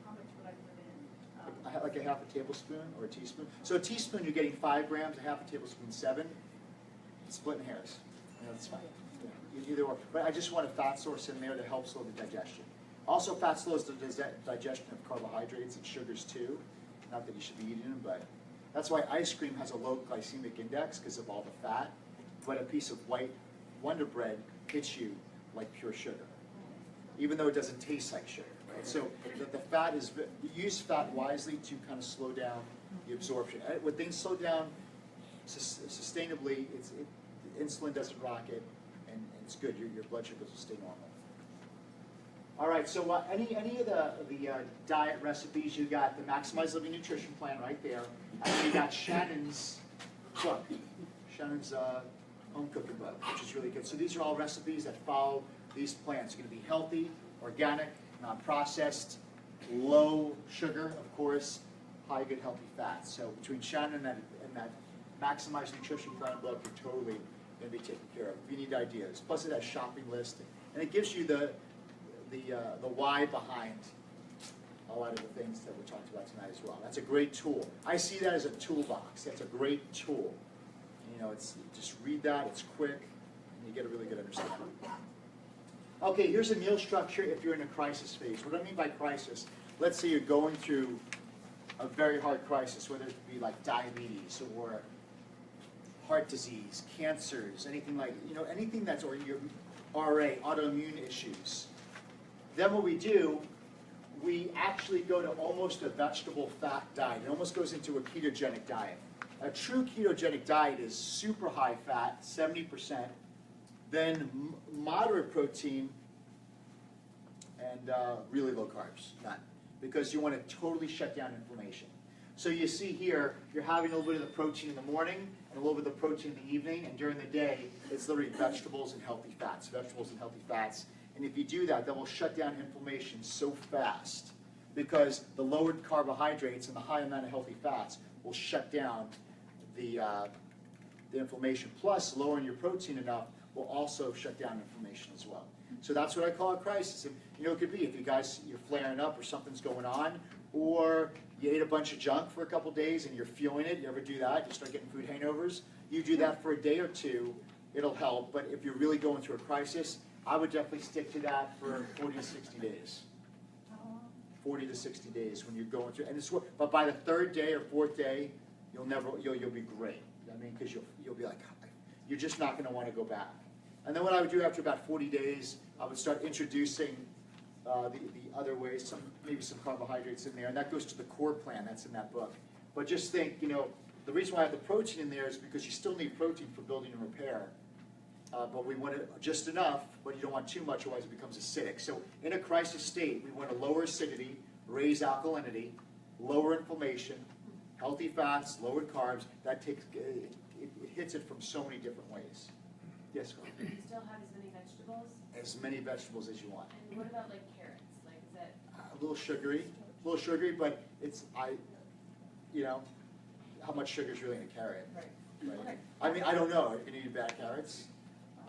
how much would I put in? Like a half a tablespoon or a teaspoon. So a teaspoon, you're getting 5 grams, a half a tablespoon, 7. Splitting hairs. That's fine. Either or. But I just want a fat source in there to help slow the digestion. Also, fat slows the digestion of carbohydrates and sugars too. Not that you should be eating them, but that's why ice cream has a low glycemic index because of all the fat. But a piece of white Wonder Bread hits you like pure sugar, even though it doesn't taste like sugar. Right? So the fat is, use fat wisely to kind of slow down the absorption. When things slow down sustainably, insulin doesn't rocket, and it's good. Your blood sugars will stay normal. All right, so any of the diet recipes, you got the Maximize Living Nutrition Plan right there, and then you got Shannon's book, Shannon's home cooking book, which is really good. So these are all recipes that follow these plans. It's going to be healthy, organic, non-processed, low sugar, of course, high good healthy fats. So between Shannon and that Maximize Nutrition Plan book, you're totally going to be taken care of. If you need ideas, plus it has shopping list, and it gives you the why behind a lot of the things that we talked about tonight as well. That's a great tool. I see that as a toolbox. That's a great tool. You know, it's just read that. It's quick, and you get a really good understanding. Okay, here's a meal structure if you're in a crisis phase. What do I mean by crisis? Let's say you're going through a very hard crisis, whether it be like diabetes or heart disease, cancers, anything like, anything that's, or your RA, autoimmune issues. Then what we do, we actually go to almost a vegetable fat diet. It almost goes into a ketogenic diet. A true ketogenic diet is super high fat, 70%, then moderate protein, and really low carbs, none. Because you want to totally shut down inflammation. So you see here, you're having a little bit of the protein in the morning and a little bit of the protein in the evening, and during the day, it's literally vegetables and healthy fats, vegetables and healthy fats. And if you do that, that will shut down inflammation so fast because the lowered carbohydrates and the high amount of healthy fats will shut down the inflammation. Plus, lowering your protein enough will also shut down inflammation as well. So that's what I call a crisis. And, it could be if you're flaring up or something's going on, or you ate a bunch of junk for a couple days and you're feeling it. You ever do that? You start getting food hangovers. You do that for a day or two, it'll help. But if you're really going through a crisis, I would definitely stick to that for 40 to 60 days. 40 to 60 days when you're going through, but by the 3rd day or 4th day, you'll be great. I mean, because you'll be like, you're just not going to want to go back. And then what I would do after about 40 days, I would start introducing the other ways, maybe some carbohydrates in there, and that goes to the core plan that's in that book. But just think, the reason why I have the protein in there is because you still need protein for building and repair. But we want it just enough, but you don't want too much, otherwise it becomes acidic. So in a crisis state, we want to lower acidity, raise alkalinity, lower inflammation, healthy fats, lowered carbs. That takes it hits it from so many different ways. Yes, go ahead. Do you still have as many vegetables? As many vegetables as you want. And what about like carrots? Like is that A little sugary, but it's how much sugar is really in a carrot? right? Right. I mean, I don't know. You can eat bad carrots.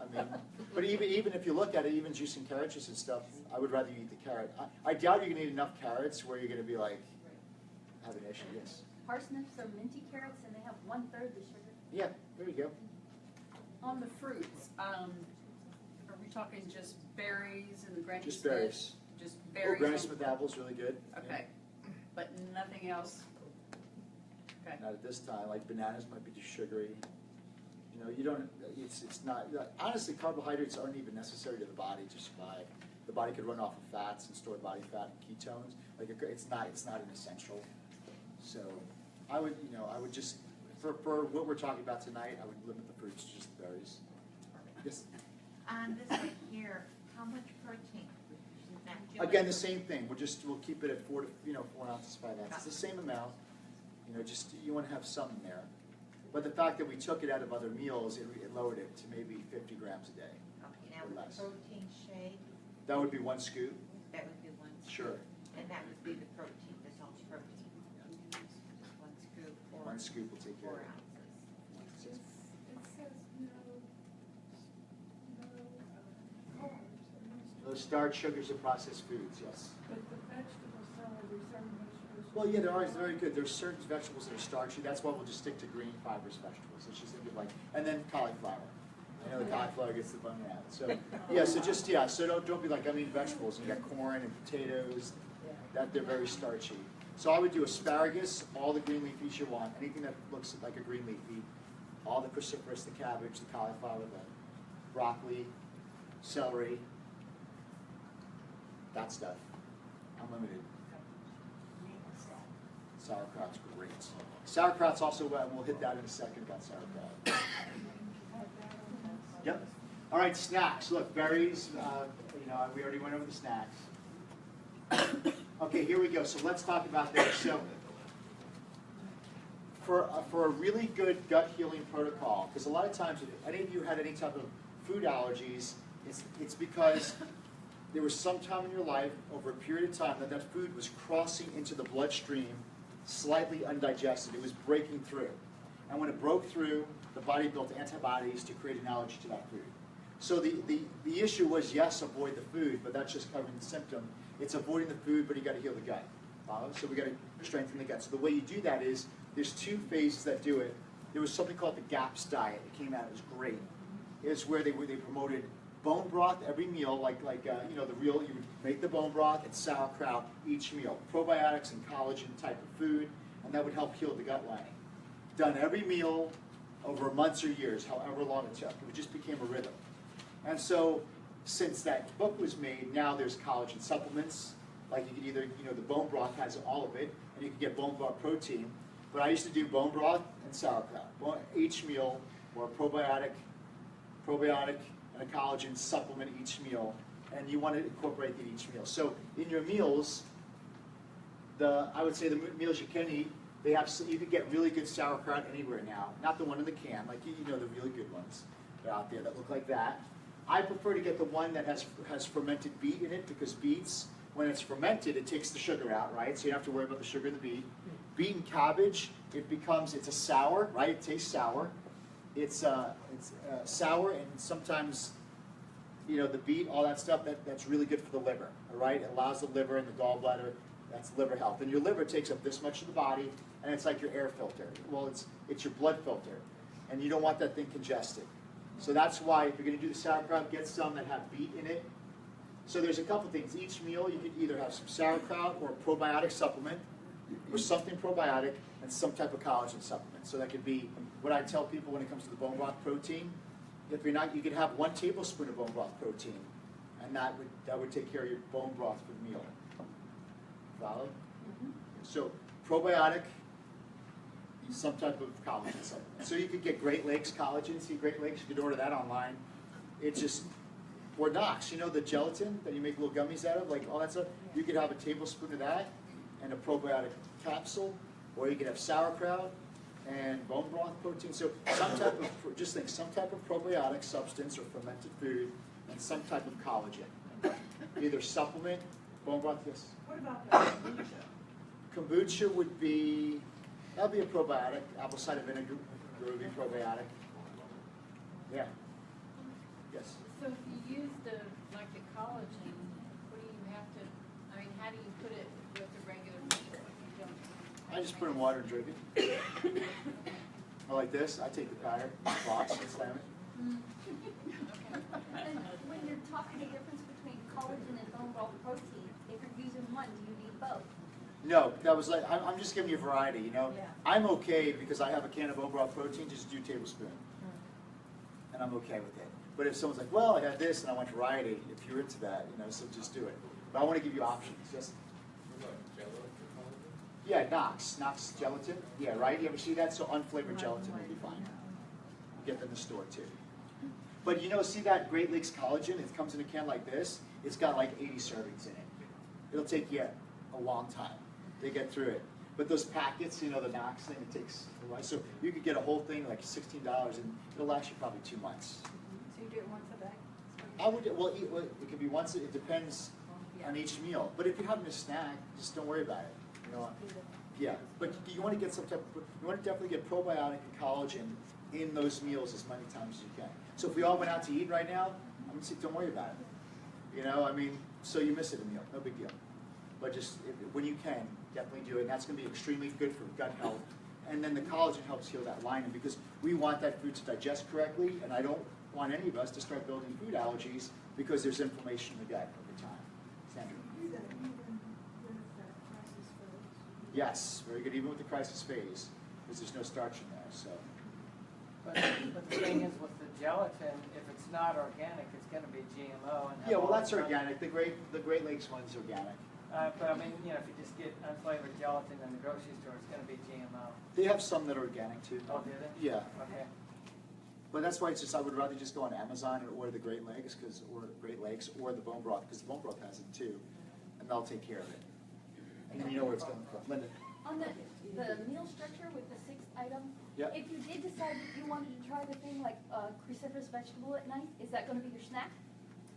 I mean, but even if you look at it, even juicing carrot juice and stuff, I would rather you eat the carrot. I doubt you're gonna eat enough carrots where you're gonna be like, have an issue. Yes. Parsnips are minty carrots and they have 1/3 the sugar. Yeah. There you go. On the fruits, are we talking just berries and Granny Just Smith? berries. Just Oh, berries? Granny and- Smith apple's really good. Okay, but nothing else? Yeah. Okay. Not at this time. Like bananas might be too sugary. You don't. It's not. Honestly, carbohydrates aren't even necessary to the body to survive. The body could run off of fats and stored body fat and ketones. Like it's not an essential. So I would just for what we're talking about tonight, I would limit the fruits to just the berries. Yes. On this one here, how much protein? Again, the same thing. We'll keep it at 4 ounces, 5 ounces. The same amount. Just you want to have some in there. But the fact that we took it out of other meals, it lowered it to maybe 50 grams a day. Okay, now or with less. the protein shake, That would be 1 scoop. that would be one. Sure. And And that would be the protein, that's all protein. One scoop or. 1 scoop will take care of 4 it. ounces. It says no carbs. Those starch, sugars, and processed foods, yes. But the vegetable salad, there's certain vegetables. Well, yeah, there are very good. There's certain vegetables that are starchy. That's why we'll just stick to green fibrous vegetables. Let's just think of like, and then cauliflower. I know the cauliflower gets the bun out. So yeah, so just so don't be like, I mean vegetables. You got corn and potatoes. That they're very starchy. So I would do asparagus, all the green leafies you want, anything that looks like a green leafy, all the cruciferous, the cabbage, the cauliflower, the broccoli, celery, that stuff. Unlimited. Sauerkraut's great. Sauerkraut's also, we'll hit that in a second about sauerkraut. Yep. All right, snacks. Look, berries, we already went over the snacks. Okay, here we go. So let's talk about this. So for a really good gut healing protocol, because a lot of times if any of you had any type of food allergies, it's because there was some time in your life over a period of time that food was crossing into the bloodstream slightly undigested. It was breaking through. And when it broke through, the body built antibodies to create an allergy to that food. So the issue was, yes, avoid the food, but that's just covering the symptom. It's avoiding the food, but you got to heal the gut. Follow? So we got to strengthen the gut. So the way you do that is, there's 2 phases that do it. There was something called the GAPS diet. It came out, it was great. It's where they promoted bone broth every meal, the real, you would make the bone broth and sauerkraut each meal. Probiotics and collagen type of food, and that would help heal the gut lining. Done every meal over months or years, however long it took. It just became a rhythm. And so, since that book was made, now there's collagen supplements. Like you could either, the bone broth has all of it, and you can get bone broth protein. But I used to do bone broth and sauerkraut. Each meal, or a probiotic, and a collagen supplement each meal. And you want to incorporate that each meal. So in your meals, I would say the meals you can eat, you can get really good sauerkraut anywhere now. Not the one in the can, like the really good ones that are out there that look like that. I prefer to get the one that has fermented beet in it, because beets, when it's fermented, it takes the sugar out, right? So you don't have to worry about the sugar in the beet. Beet and cabbage, it's a sour, right? It tastes sour. It's sour, and sometimes, the beet, all that stuff, that's really good for the liver, all right? It allows the liver and the gallbladder, that's liver health. And your liver takes up this much of the body, and it's like your air filter. Well, it's your blood filter, and you don't want that thing congested. So that's why, if you're going to do the sauerkraut, get some that have beet in it. So there's a couple things. Each meal, you could either have some sauerkraut or a probiotic supplement, or something probiotic, and some type of collagen supplement. So that could be what I tell people when it comes to the bone broth protein. If you're not, you could have 1 tablespoon of bone broth protein, and that would take care of your bone broth for the meal. Follow? So probiotic, some type of collagen supplement. So you could get Great Lakes collagen. See Great Lakes? You could order that online. It's just, or Knox, the gelatin that you make little gummies out of, like all that stuff. You could have a tablespoon of that and a probiotic capsule, or you could have sauerkraut and bone broth protein. So some type of, just think, some type of probiotic substance or fermented food, and some type of collagen. Either supplement, bone broth, yes. What about the kombucha? Kombucha would be, that'd be a probiotic. Apple cider vinegar would be probiotic. Yeah. Yes. So if you use the collagen, what do you have to, how do you put it with the regular meat if you don't? I just put in water and drink it. I like this. I take the powder, box, and slam it. And when you're talking the difference between collagen and bone broth protein, if you're using one, do you need both? No, that was like, I'm just giving you a variety, Yeah. I'm okay because I have a can of bone broth protein, just do a tablespoon. And I'm okay with it. But if someone's like, well, I had this and I want variety, if you're into that, so just do it. But I want to give you options. Just yeah, Knox gelatin. Yeah, right? You ever see that? So unflavored gelatin will be fine. You get them in the store too. But see that Great Lakes collagen? It comes in a can like this. It's got like 80 servings in it. It'll take you a long time to get through it. But those packets, the Knox thing, it takes a while. So you could get a whole thing like $16, and it'll last you probably 2 months. So you do it once a day? I would, well, it could be once. It depends. on each meal. But if you're having a snack, just don't worry about it. You know, yeah. But you want to get some type of, you want to definitely get probiotic and collagen in those meals as many times as you can. So if we all went out to eat right now, I'm gonna say don't worry about it. You know, I mean, so you miss it a meal, no big deal. But just when you can, definitely do it. And that's gonna be extremely good for gut health. And then the collagen helps heal that lining because we want that food to digest correctly, and I don't want any of us to start building food allergies because there's inflammation in the gut over time. Sandra? Do that even with that crisis phase. Yes, very good, even with the crisis phase, because there's no starch in there, so. But the thing is with the gelatin, if it's not organic, it's gonna be GMO and have Yeah, well, all that's the- organic. The Great Lakes one's organic. But I mean, you know, if you just get unflavored gelatin in the grocery store, it's gonna be GMO. They have some that are organic too. Oh, do they? Yeah. Okay. But that's why it's just, I would rather just go on Amazon and order the Great Lakes, or Great Lakes, or the bone broth, because the bone broth has it too, and they'll take care of it. And then you know where it's coming from. Linda? On the meal structure with the 6th item, Yep. if you did decide that you wanted to try the thing like cruciferous vegetable at night, is that gonna be your snack?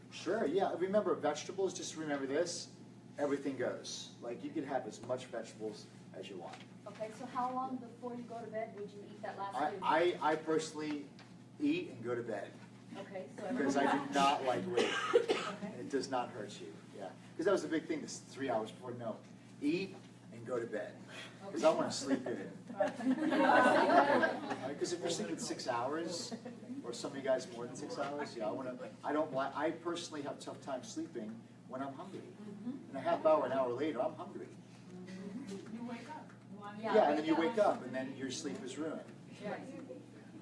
Sure, yeah. Remember, vegetables, just remember this, everything goes. Like, you can have as much vegetables as you want. Okay, so how long before you go to bed would you eat that last food? I personally eat and go to bed, Okay, so because I do not like waiting. And it does not hurt you, yeah. Because that was the big thing, this 3 hours before, no. Eat and go to bed, because I want to sleep in. Because if you're sleeping 6 hours, or some of you guys more than 6 hours, yeah, I personally have a tough time sleeping when I'm hungry. And a half hour, an hour later, I'm hungry. You wake up. Yeah, and then you wake up, and then your sleep is ruined.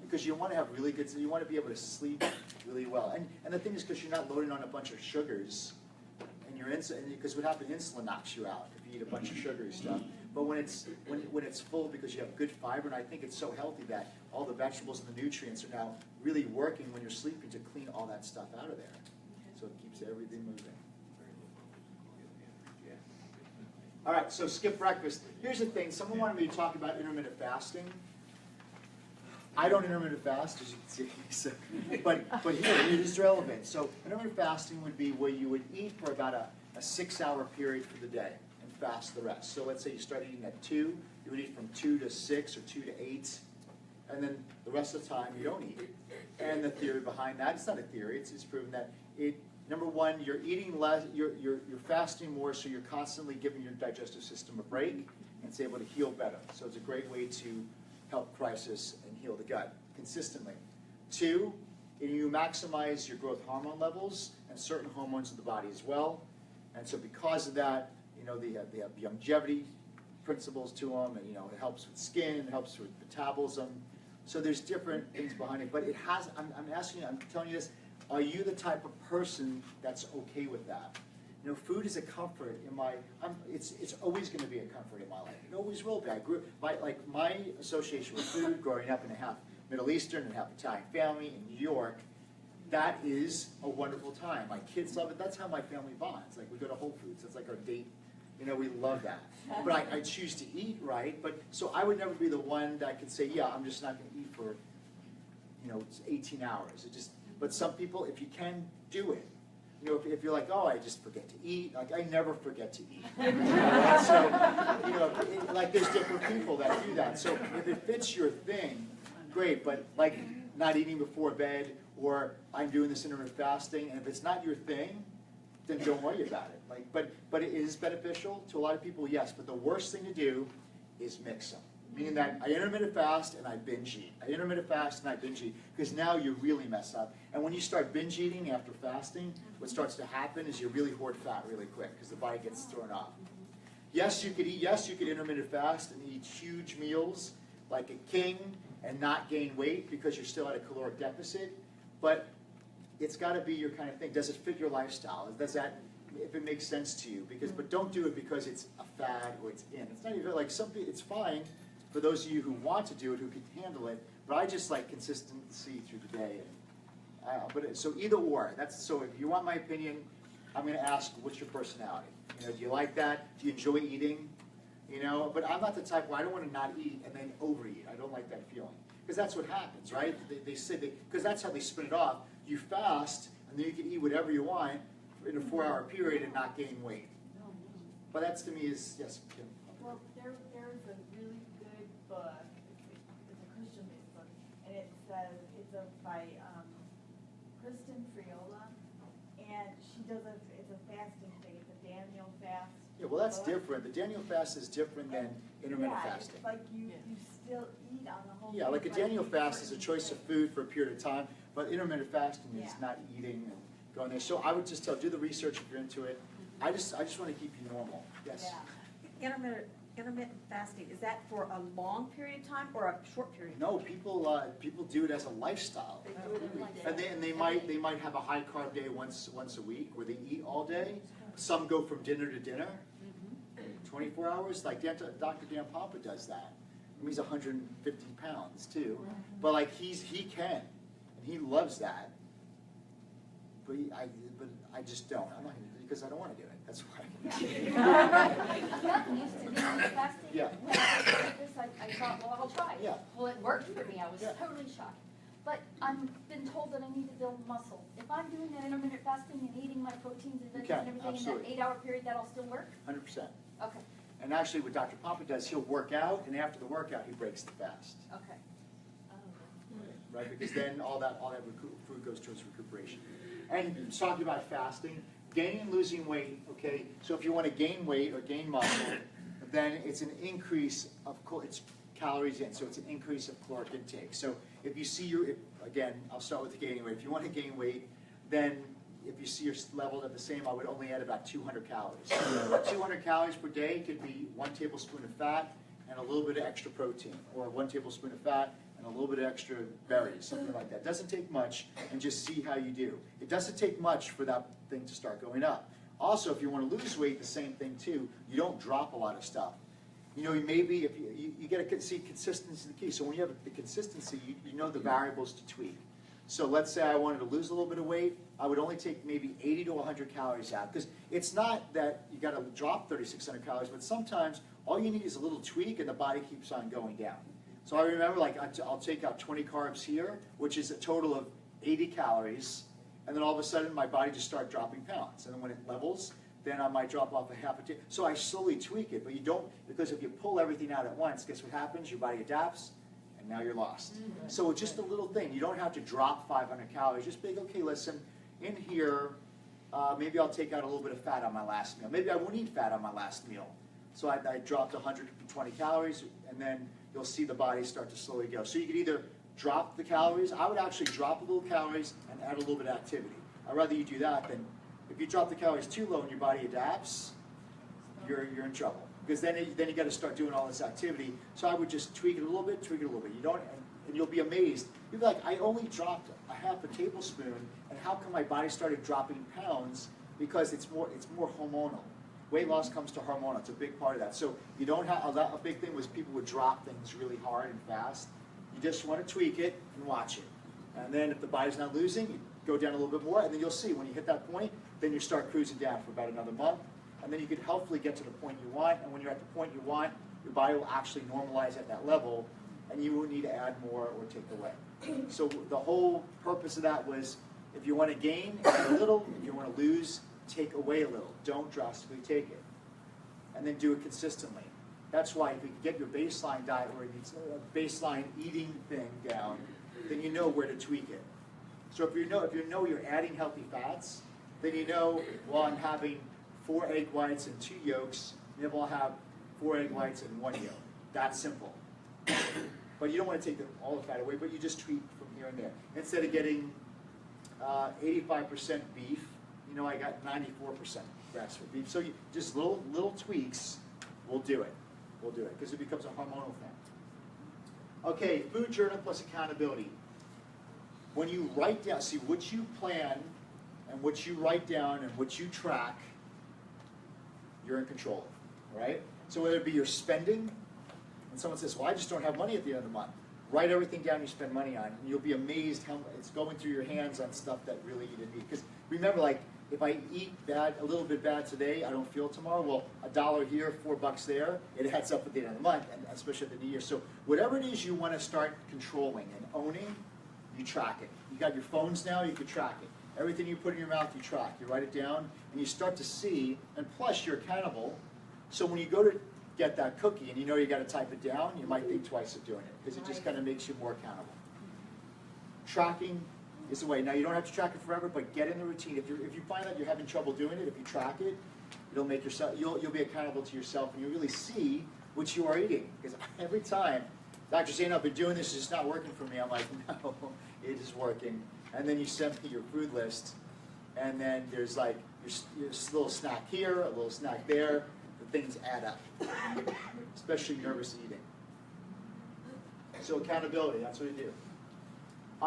Because you want to have really good, you want to be able to sleep really well. And the thing is, because you're not loading on a bunch of sugars, and your insulin, because what happens, insulin knocks you out if you eat a bunch of sugary stuff. But when it's full, because you have good fiber, and I think it's so healthy that all the vegetables and the nutrients are now really working when you're sleeping to clean all that stuff out of there. So it keeps everything moving. All right, so skip breakfast. Here's the thing, someone wanted me to talk about intermittent fasting. I don't intermittent fast, as you can see, so, but here, it is relevant. So intermittent fasting would be where you would eat for about a 6-hour period for the day and fast the rest. So let's say you start eating at 2, you would eat from 2 to 6 or 2 to 8, and then the rest of the time you don't eat. And the theory behind that, it's not a theory, it's proven that number one, you're eating less, you're fasting more, so you're constantly giving your digestive system a break, and it's able to heal better. So it's a great way to help crisis and heal the gut consistently. 2, you maximize your growth hormone levels and certain hormones in the body as well. And so because of that, you know, they have longevity principles to them, and you know, it helps with skin, it helps with metabolism. So there's different things behind it, but it has, I'm asking you, I'm telling you this, are you the type of person that's okay with that? You know, food is a comfort in my, it's always going to be a comfort in my life. It always will be. I grew, my association with food, growing up in a half Middle Eastern and half Italian family in New York, that is a wonderful time. My kids love it. That's how my family bonds. Like, we go to Whole Foods. That's like our date. You know, we love that. But I choose to eat right. But so I would never be the one that could say, yeah, I'm just not going to eat for, you know, 18 hours. It just, but some people, if you can, do it. You know, if you're like, oh, I just forget to eat. Like, I never forget to eat. So, you know, like, there's different people that do that. So if it fits your thing, great. But like, not eating before bed, or I'm doing this intermittent fasting, and if it's not your thing, then don't worry about it. Like, but it is beneficial to a lot of people, yes. But the worst thing to do is mix them. Meaning that I intermittent fast and I binge eat. I intermittent fast and I binge eat. Because now you really mess up. And when you start binge eating after fasting, what starts to happen is you really hoard fat really quick because the body gets thrown off. Yes, you could eat. Yes, you could intermittent fast and eat huge meals like a king and not gain weight because you're still at a caloric deficit. But it's got to be your kind of thing. Does it fit your lifestyle? Does that, if it makes sense to you? Because, but don't do it because it's a fad or it's in. It's not even like something. It's fine for those of you who want to do it, who can handle it. But I just like consistency through the day. So either or. That's, so if you want my opinion, I'm going to ask, what's your personality? You know, do you like that? Do you enjoy eating? You know, but I'm not the type where I don't want to not eat and then overeat. I don't like that feeling. Because that's what happens, right? They say, because that's how they spin it off. You fast, and then you can eat whatever you want in a 4-hour period and not gain weight. But that's to me is, yes, Kim. Well, there's a really good book, it's a Christian-based book, and it says, by Kristen Friola, and she does it's a fasting thing, it's a Daniel fast. Yeah, well, that's book. different. The Daniel fast is different than intermittent Yeah, fasting. it's like you still eat on the whole. Yeah, like a food, Daniel you fast is a eat choice of certain food for a period of time, but intermittent fasting is Yeah. not eating and going there. So I would just do the research if you're into it. I just want to keep you normal. Yes. Yeah. Intermittent fasting, is that for a long period of time or a short period? No, people do it as a lifestyle, They do it every day. and they might have a high carb day once a week where they eat all day. Some go from dinner to dinner, 24 hours. Like Dr. Dan Papa does that. He's 150 pounds too, but like he can, and he loves that. But I just don't. I'm not gonna do it because I don't want to do it. That's why. Yeah, used to do fasting. Yeah. When I did this, I thought, well, I'll try. Yeah. Well, it worked for me. I was Yeah. totally shocked. But I've been told that I need to build muscle. If I'm doing that intermittent fasting and eating my proteins and veggies can, and everything absolutely. in that 8-hour period, that'll still work? 100%. Okay, And actually, what Dr. Papa does, he'll work out, and after the workout, he breaks the fast. okay. Right? Because then all that food goes towards recuperation. And talking about fasting, gaining and losing weight, okay? So if you want to gain weight or gain muscle, then it's an increase of it's calories in, so it's an increase of caloric intake. So if you see again, I'll start with the gaining weight. If you want to gain weight, then if you see your level at the same, I would only add about 200 calories. 200 calories per day could be 1 tablespoon of fat and a little bit of extra protein, or 1 tablespoon of fat and a little bit of extra berries, something like that. It doesn't take much, and just see how you do. It doesn't take much for that thing to start going up. Also, if you want to lose weight, the same thing too. You don't drop a lot of stuff. You know, maybe if you got to see consistency is the key. So when you have the consistency, you know the variables to tweak. So let's say I wanted to lose a little bit of weight, I would only take maybe 80 to 100 calories out. Because it's not that you got to drop 3,600 calories, but sometimes all you need is a little tweak and the body keeps on going down. So I remember, like, I'll take out 20 carbs here, which is a total of 80 calories, and then all of a sudden my body just starts dropping pounds. And then when it levels, then I might drop off a half a tablespoon. So I slowly tweak it, but you don't, because if you pull everything out at once, guess what happens? Your body adapts, and now you're lost. So it's just a little thing. You don't have to drop 500 calories. Just be, okay, listen, in here, maybe I'll take out a little bit of fat on my last meal. Maybe I won't eat fat on my last meal. So I dropped 120 calories, and then you'll see the body start to slowly go. So you could either drop the calories. I would actually drop a little calories and add a little bit of activity. I'd rather you do that than if you drop the calories too low and your body adapts, you're in trouble. Because then you got to start doing all this activity. So I would just tweak it a little bit, tweak it a little bit. You don't, and you'll be amazed. You'll be like, I only dropped a half a tablespoon, and how come my body started dropping pounds? Because it's more hormonal. Weight loss comes to hormonal. It's a big part of that. So you don't have a big thing was people would drop things really hard and fast. You just want to tweak it and watch it. And then if the body's not losing, you go down a little bit more, and then you'll see when you hit that point, then you start cruising down for about another month, and then you can hopefully get to the point you want. And when you're at the point you want, your body will actually normalize at that level, and you won't need to add more or take away. So the whole purpose of that was, if you want to gain, add a little. If you want to lose, take away a little. Don't drastically take it. And then do it consistently. That's why if you can get your baseline diet or a baseline eating thing down, then you know where to tweak it. So if you know you're adding healthy fats, then you know, well, I'm having 4 egg whites and 2 yolks, maybe I'll have 4 egg whites and 1 yolk. That's simple. But you don't want to take all the fat away, but you just tweak from here and there. Instead of getting 85% beef, you know, I got 94% grass-fed beef. So just little tweaks will do it. We'll do it, because it becomes a hormonal thing. Okay, food journal plus accountability. When you write down, see what you plan and what you write down and what you track, you're in control of, right? So whether it be your spending, and someone says, well, I just don't have money at the end of the month. Write everything down you spend money on, and you'll be amazed how it's going through your hands on stuff that really you didn't need. Because remember, like, if I eat bad, a little bit bad today, I don't feel tomorrow. Well, $1 here, $4 there, it adds up at the end of the month, and especially at the new year. So whatever it is you want to start controlling and owning, you track it. You got your phones now, you can track it. Everything you put in your mouth, you track. You write it down, and you start to see, and plus you're accountable. So when you go to get that cookie and you know you got to type it down, you might think twice of doing it because it just kind of makes you more accountable. Tracking is the way. Now you don't have to track it forever, but get in the routine. If you find that you're having trouble doing it, if you track it, it'll make yourself. You'll be accountable to yourself, and you really see what you are eating. Because every time doctor's saying, "I've been doing this, it's just not working for me," I'm like, "No, it is working." And then you send me your food list, and then there's like your little snack here, a little snack there. The things add up, especially nervous eating. So accountability, that's what you do.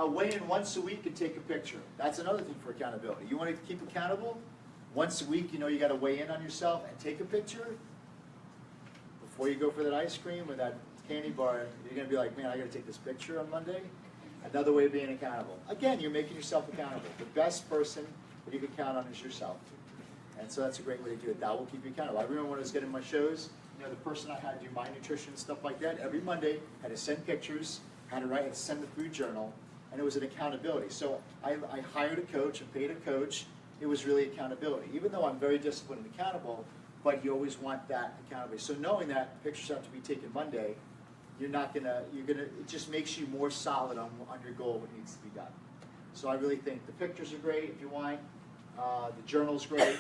Weigh in once a week and take a picture. That's another thing for accountability. You want to keep accountable? Once a week, you know you got to weigh in on yourself and take a picture. Before you go for that ice cream or that candy bar, you're going to be like, man, I got to take this picture on Monday. Another way of being accountable. Again, you're making yourself accountable. The best person that you can count on is yourself. And so that's a great way to do it. That will keep you accountable. I remember when I was getting my shows, you know, the person I had do my nutrition and stuff like that, every Monday had to send pictures, had to send the food journal, and it was an accountability. So I hired a coach and paid a coach. It was really accountability. Even though I'm very disciplined and accountable, but you always want that accountability. So knowing that pictures have to be taken Monday, it just makes you more solid on your goal, what needs to be done. So I really think the pictures are great if you want. The journal's great.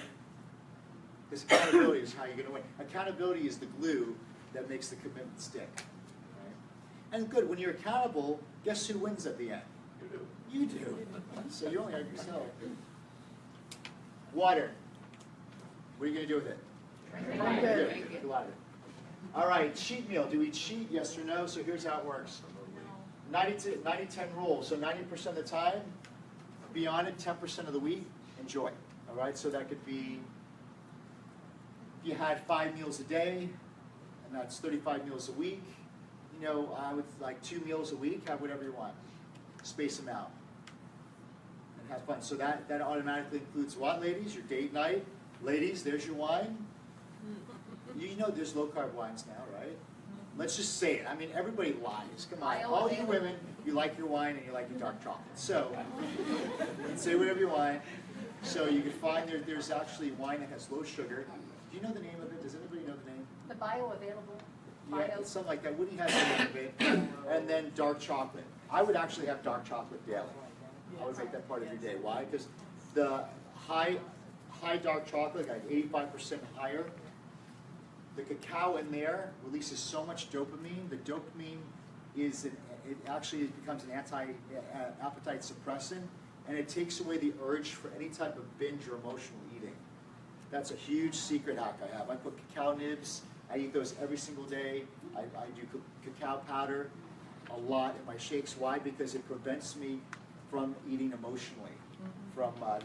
Because accountability is how you're going to win. Accountability is the glue that makes the commitment stick. Right? And good, when you're accountable, guess who wins at the end? You do. So you only have yourself. Water. What are you going to do with it? Drink it. All right, cheat meal. Do we cheat? Yes or no? So here's how it works. 90-10 rule. So 90% of the time, be on it. 10% of the week, enjoy. All right, so that could be, if you had 5 meals a day, and that's 35 meals a week, you know, I would like 2 meals a week, have whatever you want. Space them out. And have fun. So that automatically includes what, ladies? Your date night. Ladies, there's your wine. You know there's low-carb wines now, right? Let's just say it. I mean, everybody lies. Come on. All you women, you like your wine and you like your dark chocolate. So, you can say whatever you want. So you can find there's actually wine that has low sugar. Do you know the name of it? Does anybody know the name? The bioavailable. Yeah, it's something like that. Woody has the name of it. And then dark chocolate. I would actually have dark chocolate daily. I would make that part of your day. Why? Because the high dark chocolate, like 85% higher, the cacao in there releases so much dopamine. The dopamine it actually becomes an anti-appetite suppressant, and it takes away the urge for any type of binge or emotional eating. That's a huge secret hack I have. I put cacao nibs. I eat those every single day. I do cacao powder a lot in my shakes. Why? Because it prevents me from eating emotionally,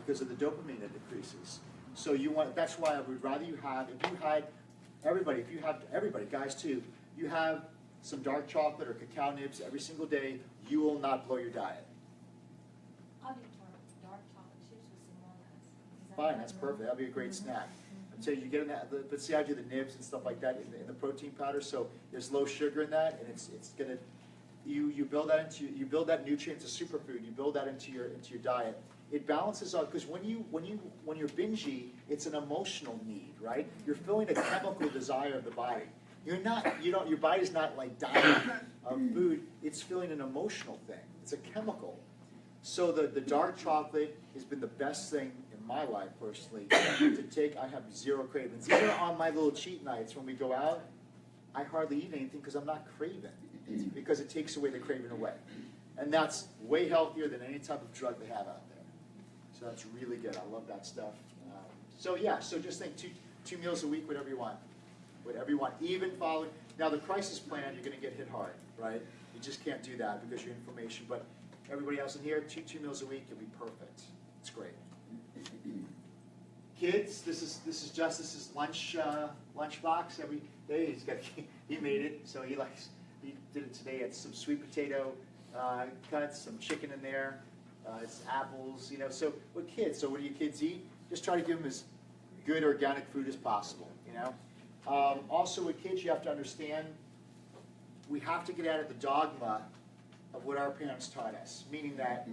because of the dopamine that decreases. So that's why I would rather you have, if you had everybody, guys too, you have some dark chocolate or cacao nibs every single day, you will not blow your diet. I'll do dark chocolate chips with some walnuts. Fine, that's perfect. That'll be a great snack. So you get in that, but see, I do the nibs and stuff like that in the protein powder. So there's low sugar in that, and it's gonna you build that nutrient, it's a superfood. You build that into your diet. It balances out because when you're bingy, it's an emotional need, right? You're filling a chemical desire of the body. Your body's not like dying of food. It's filling an emotional thing. It's a chemical. So the dark chocolate has been the best thing in my life personally to take. I have zero cravings. Even on my little cheat nights when we go out, I hardly eat anything because I'm not craving. Because it takes away the craving away. And that's way healthier than any type of drug they have out there. So that's really good. I love that stuff. So just think two meals a week, whatever you want. Whatever you want. Even following. Now the crisis plan, you're going to get hit hard, right? You just can't do that because your inflammation. But everybody else in here, two meals a week, you'll be perfect. It's great. Kids, this is Justice's lunch box every day. He made it, so he did it today. It's some sweet potato cuts, some chicken in there. It's apples, So what do your kids eat? Just try to give them as good organic food as possible, Also with kids, you have to understand, we have to get out of the dogma of what our parents taught us. Meaning that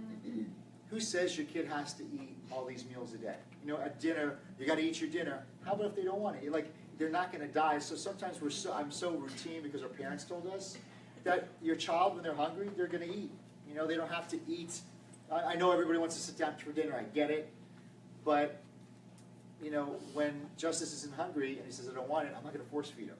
who says your kid has to eat all these meals a day? You know, at dinner, you got to eat your dinner. How about if they don't want it? Like, they're not going to die. So sometimes I'm so routine because our parents told us that your child, when they're hungry, they're going to eat. You know, they don't have to eat. I know everybody wants to sit down for dinner. I get it. But, you know, when Justice isn't hungry and he says, I don't want it, I'm not going to force feed him.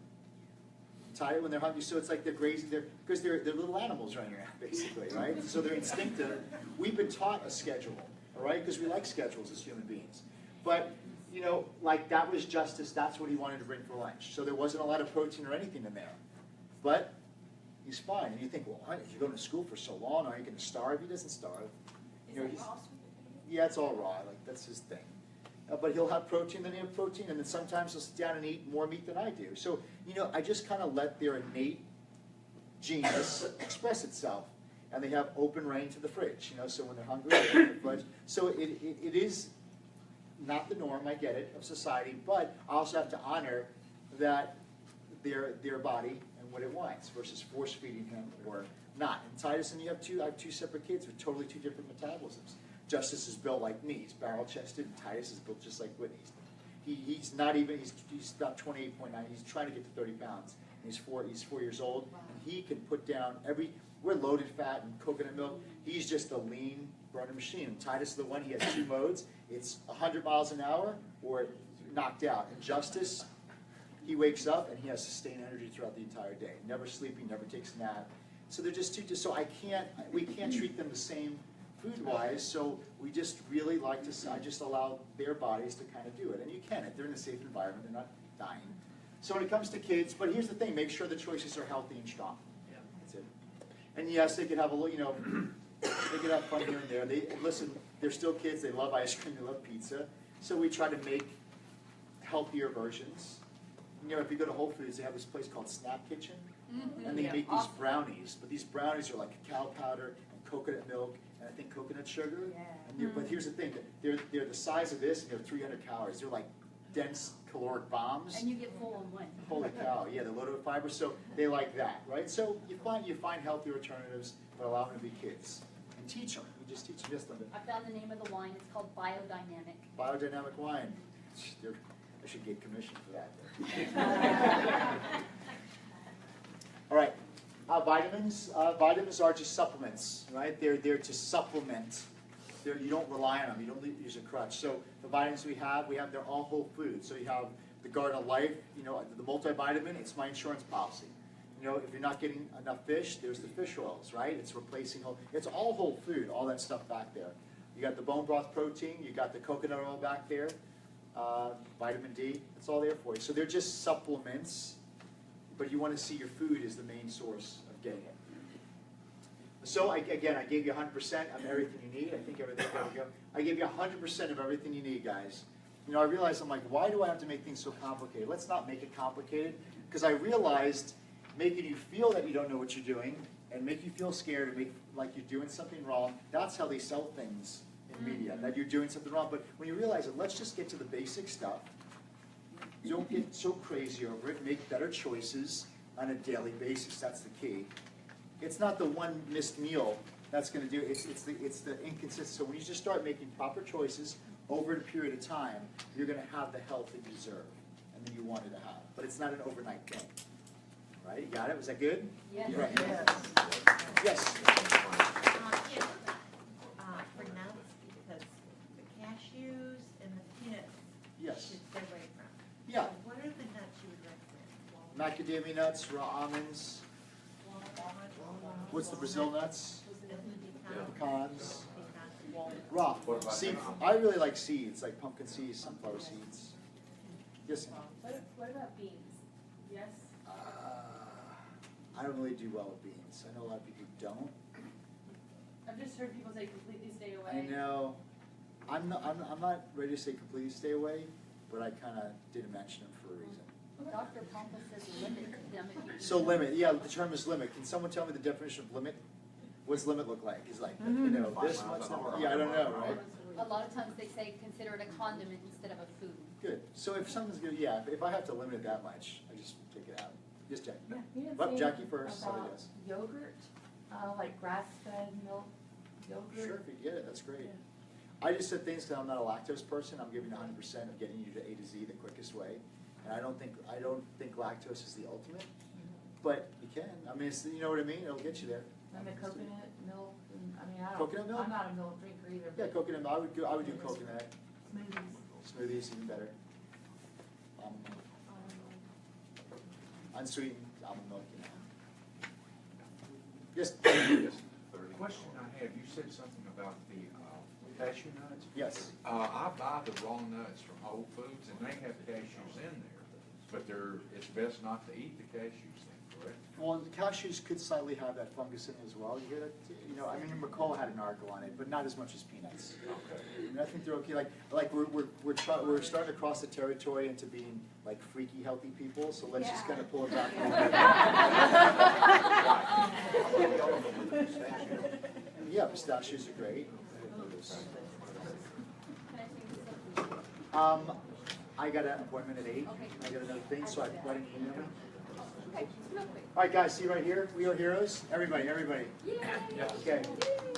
Tired when they're hungry, so it's like they're grazing, because they're little animals running around, basically, right? So they're instinctive. We've been taught a schedule, all right? Because we like schedules as human beings. But, you know, like that was Justice, that's what he wanted to bring for lunch. So there wasn't a lot of protein or anything in there. But he's fine. And you think, well, you're going to school for so long, are you going to starve? He doesn't starve. You know, yeah, it's all raw, like that's his thing. But he'll have protein, then he'll have protein, and then sometimes he'll sit down and eat more meat than I do. So, you know, I just kind of let their innate genius express itself. And they have open reign to the fridge, you know, so when they're hungry, they open the fridge. So it is not the norm, I get it, of society, but I also have to honor that their body and what it wants versus force feeding him or not. And Titus and I have two separate kids with totally two different metabolisms. Justice is built like me. He's barrel-chested, and Titus is built just like Whitney's. He's not even, he's about 28.9. He's trying to get to 30 pounds. And he's 4 years old, and he can put down we're loaded fat and coconut milk. He's just a lean burner machine. And Titus is the one, he has two modes. It's 100 miles an hour or knocked out. And Justice, he wakes up and he has sustained energy throughout the entire day. Never sleeping, never takes a nap. So they're just two, so we can't treat them the same food-wise, so we just really like to, I just allow their bodies to kind of do it. And you can, if they're in a safe environment, they're not dying. So when it comes to kids, but here's the thing, make sure the choices are healthy and strong. Yeah. That's it. And yes, they could have a little, you know, they could have fun here and there. Listen, they're still kids, they love ice cream, they love pizza. So we try to make healthier versions. You know, if you go to Whole Foods, they have this place called Snap Kitchen. Mm-hmm. And they make these brownies, but these brownies are like cacao powder and coconut milk, and I think coconut sugar. Yeah. And but here's the thing, they're the size of this, and they're 300 calories. They're like dense caloric bombs. And you get full in one. Holy cow, yeah, they're loaded with fiber, so they like that, right? So you find healthy alternatives, but allow them to be kids. And teach them, you just teach them just them. I found the name of the wine, it's called Biodynamic. Biodynamic wine. I should get commission for that. All right. Vitamins. Vitamins are just supplements, right? They're there to supplement. You don't rely on them. You don't use a crutch. So the vitamins we have, they're all whole foods. So you have the Garden of Life, you know, the multivitamin. It's my insurance policy. You know, if you're not getting enough fish, there's the fish oils, right? It's replacing it's all whole food, all that stuff back there. You got the bone broth protein. You got the coconut oil back there. Vitamin D. It's all there for you. So they're just supplements. But you want to see your food as the main source of getting it. So again, I gave you 100% of everything you need. I think everything got to go. I gave you 100% of everything you need, guys. You know, I realized, I'm like, why do I have to make things so complicated? Let's not make it complicated. Because I realized making you feel that you don't know what you're doing and make you feel scared and make like you're doing something wrong, that's how they sell things in media, that you're doing something wrong. But when you realize it, let's just get to the basic stuff. Don't get so crazy over it. Make better choices on a daily basis. That's the key. It's not the one missed meal that's going to do it. It's the inconsistent. So when you just start making proper choices over a period of time, you're going to have the health that you deserve and that you wanted to have. But it's not an overnight thing. Right? You got it? Was that good? Yes. Right. Yes. Pronounce because the cashews and the peanuts Yes. should stay away from. Yeah. So what are the nuts you would recommend? Macadamia nuts, raw almonds. What's the Brazil nuts? Pecans. Raw. Seed. I really like seeds, like pumpkin seeds, sunflower seeds. Yes. What about beans? Yes? I don't really do well with beans. I know a lot of people don't. I've just heard people say completely stay away. I know. I'm not ready to say completely stay away, but I kind of did mention them for a reason. Dr. Pompa says limit them if you So limit, yeah, the term is limit. Can someone tell me the definition of limit? What's limit look like? Is like, you know, this much, yeah, I don't know, right? A lot of times they say consider it a condiment instead of a food. Good. So if something's good, yeah, if I have to limit it that much, I just take it out. Just Jackie. Yeah, you didn't Well, say Jackie first, somebody about else. yogurt, like grass-fed milk. Yogurt. Sure, if you get it, that's great. I just said things because I'm not a lactose person. I'm giving 100% of getting you to A to Z the quickest way, and I don't think lactose is the ultimate, but you can. I mean, it's, you know what I mean? It'll get you there. And the coconut milk, and, I mean, I don't. Coconut milk? I'm not a milk drinker either. Yeah, but- coconut milk. I would do coconut. Smoothies. Smoothies even better. Almond milk. Unsweetened almond milk, you know. Yes. The question I have, you said something about the cashew nuts? Yes. I buy the raw nuts from Whole Foods, and they have cashews in there, but it's best not to eat the cashews then, correct? Well, the cashews could slightly have that fungus in it as well. You hear that? You know, I mean, McCall had an article on it, but not as much as peanuts. Okay. I mean, I think they're okay. Like we're starting to cross the territory into being like freaky healthy people. So let's just kind of pull it back. Yeah, pistachios are great. I got an appointment at 8. I got another thing, so why don't you email me? Okay, just real quick. All right, guys, see right here? We are heroes. Everybody. Yeah. Okay.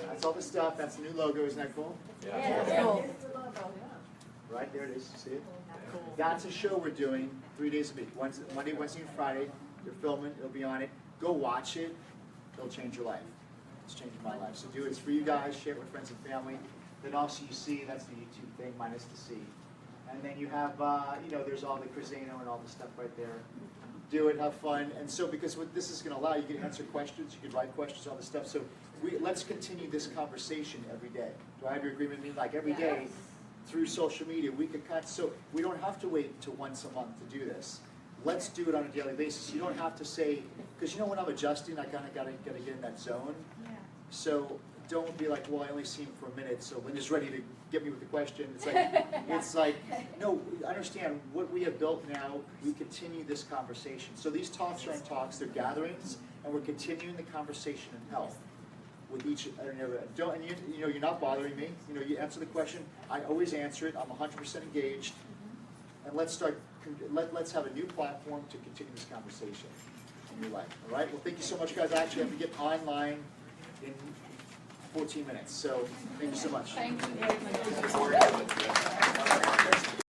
That's all the stuff. That's the new logo. Isn't that cool? Yeah, that's cool. Right there it is. See it? That's a show we're doing 3 days a week. Monday, Wednesday, and Friday. They're filming. It'll be on it. Go watch it. It'll change your life. It's changing my life. So do it. It's for you guys. Share it with friends and family. Then also you see, that's the YouTube thing minus the C. And then you have, you know, there's all the Crisano and all the stuff right there. Do it, have fun. And so because what this is going to allow, you can answer questions, you can write questions, all this stuff. So let's continue this conversation every day. Do I have your agreement? I mean, like every day through social media, we could cut. So we don't have to wait until once a month to do this. Let's do it on a daily basis. You don't have to say, because you know when I'm adjusting, I kind of got to get in that zone. Yeah. So don't be like, well, I only see him for a minute, so Linda's ready to get me with the question. It's like, no, understand what we have built now. We continue this conversation. So these talks aren't talks; they're gatherings, and we're continuing the conversation in health with each and every. Don't, and you know, you're not bothering me. You know, you answer the question. I always answer it. I'm 100% engaged, and let's start. Let's have a new platform to continue this conversation in your life. All right. Well, thank you so much, guys. I actually have to get online in 14 minutes. So thank you so much. Thank you.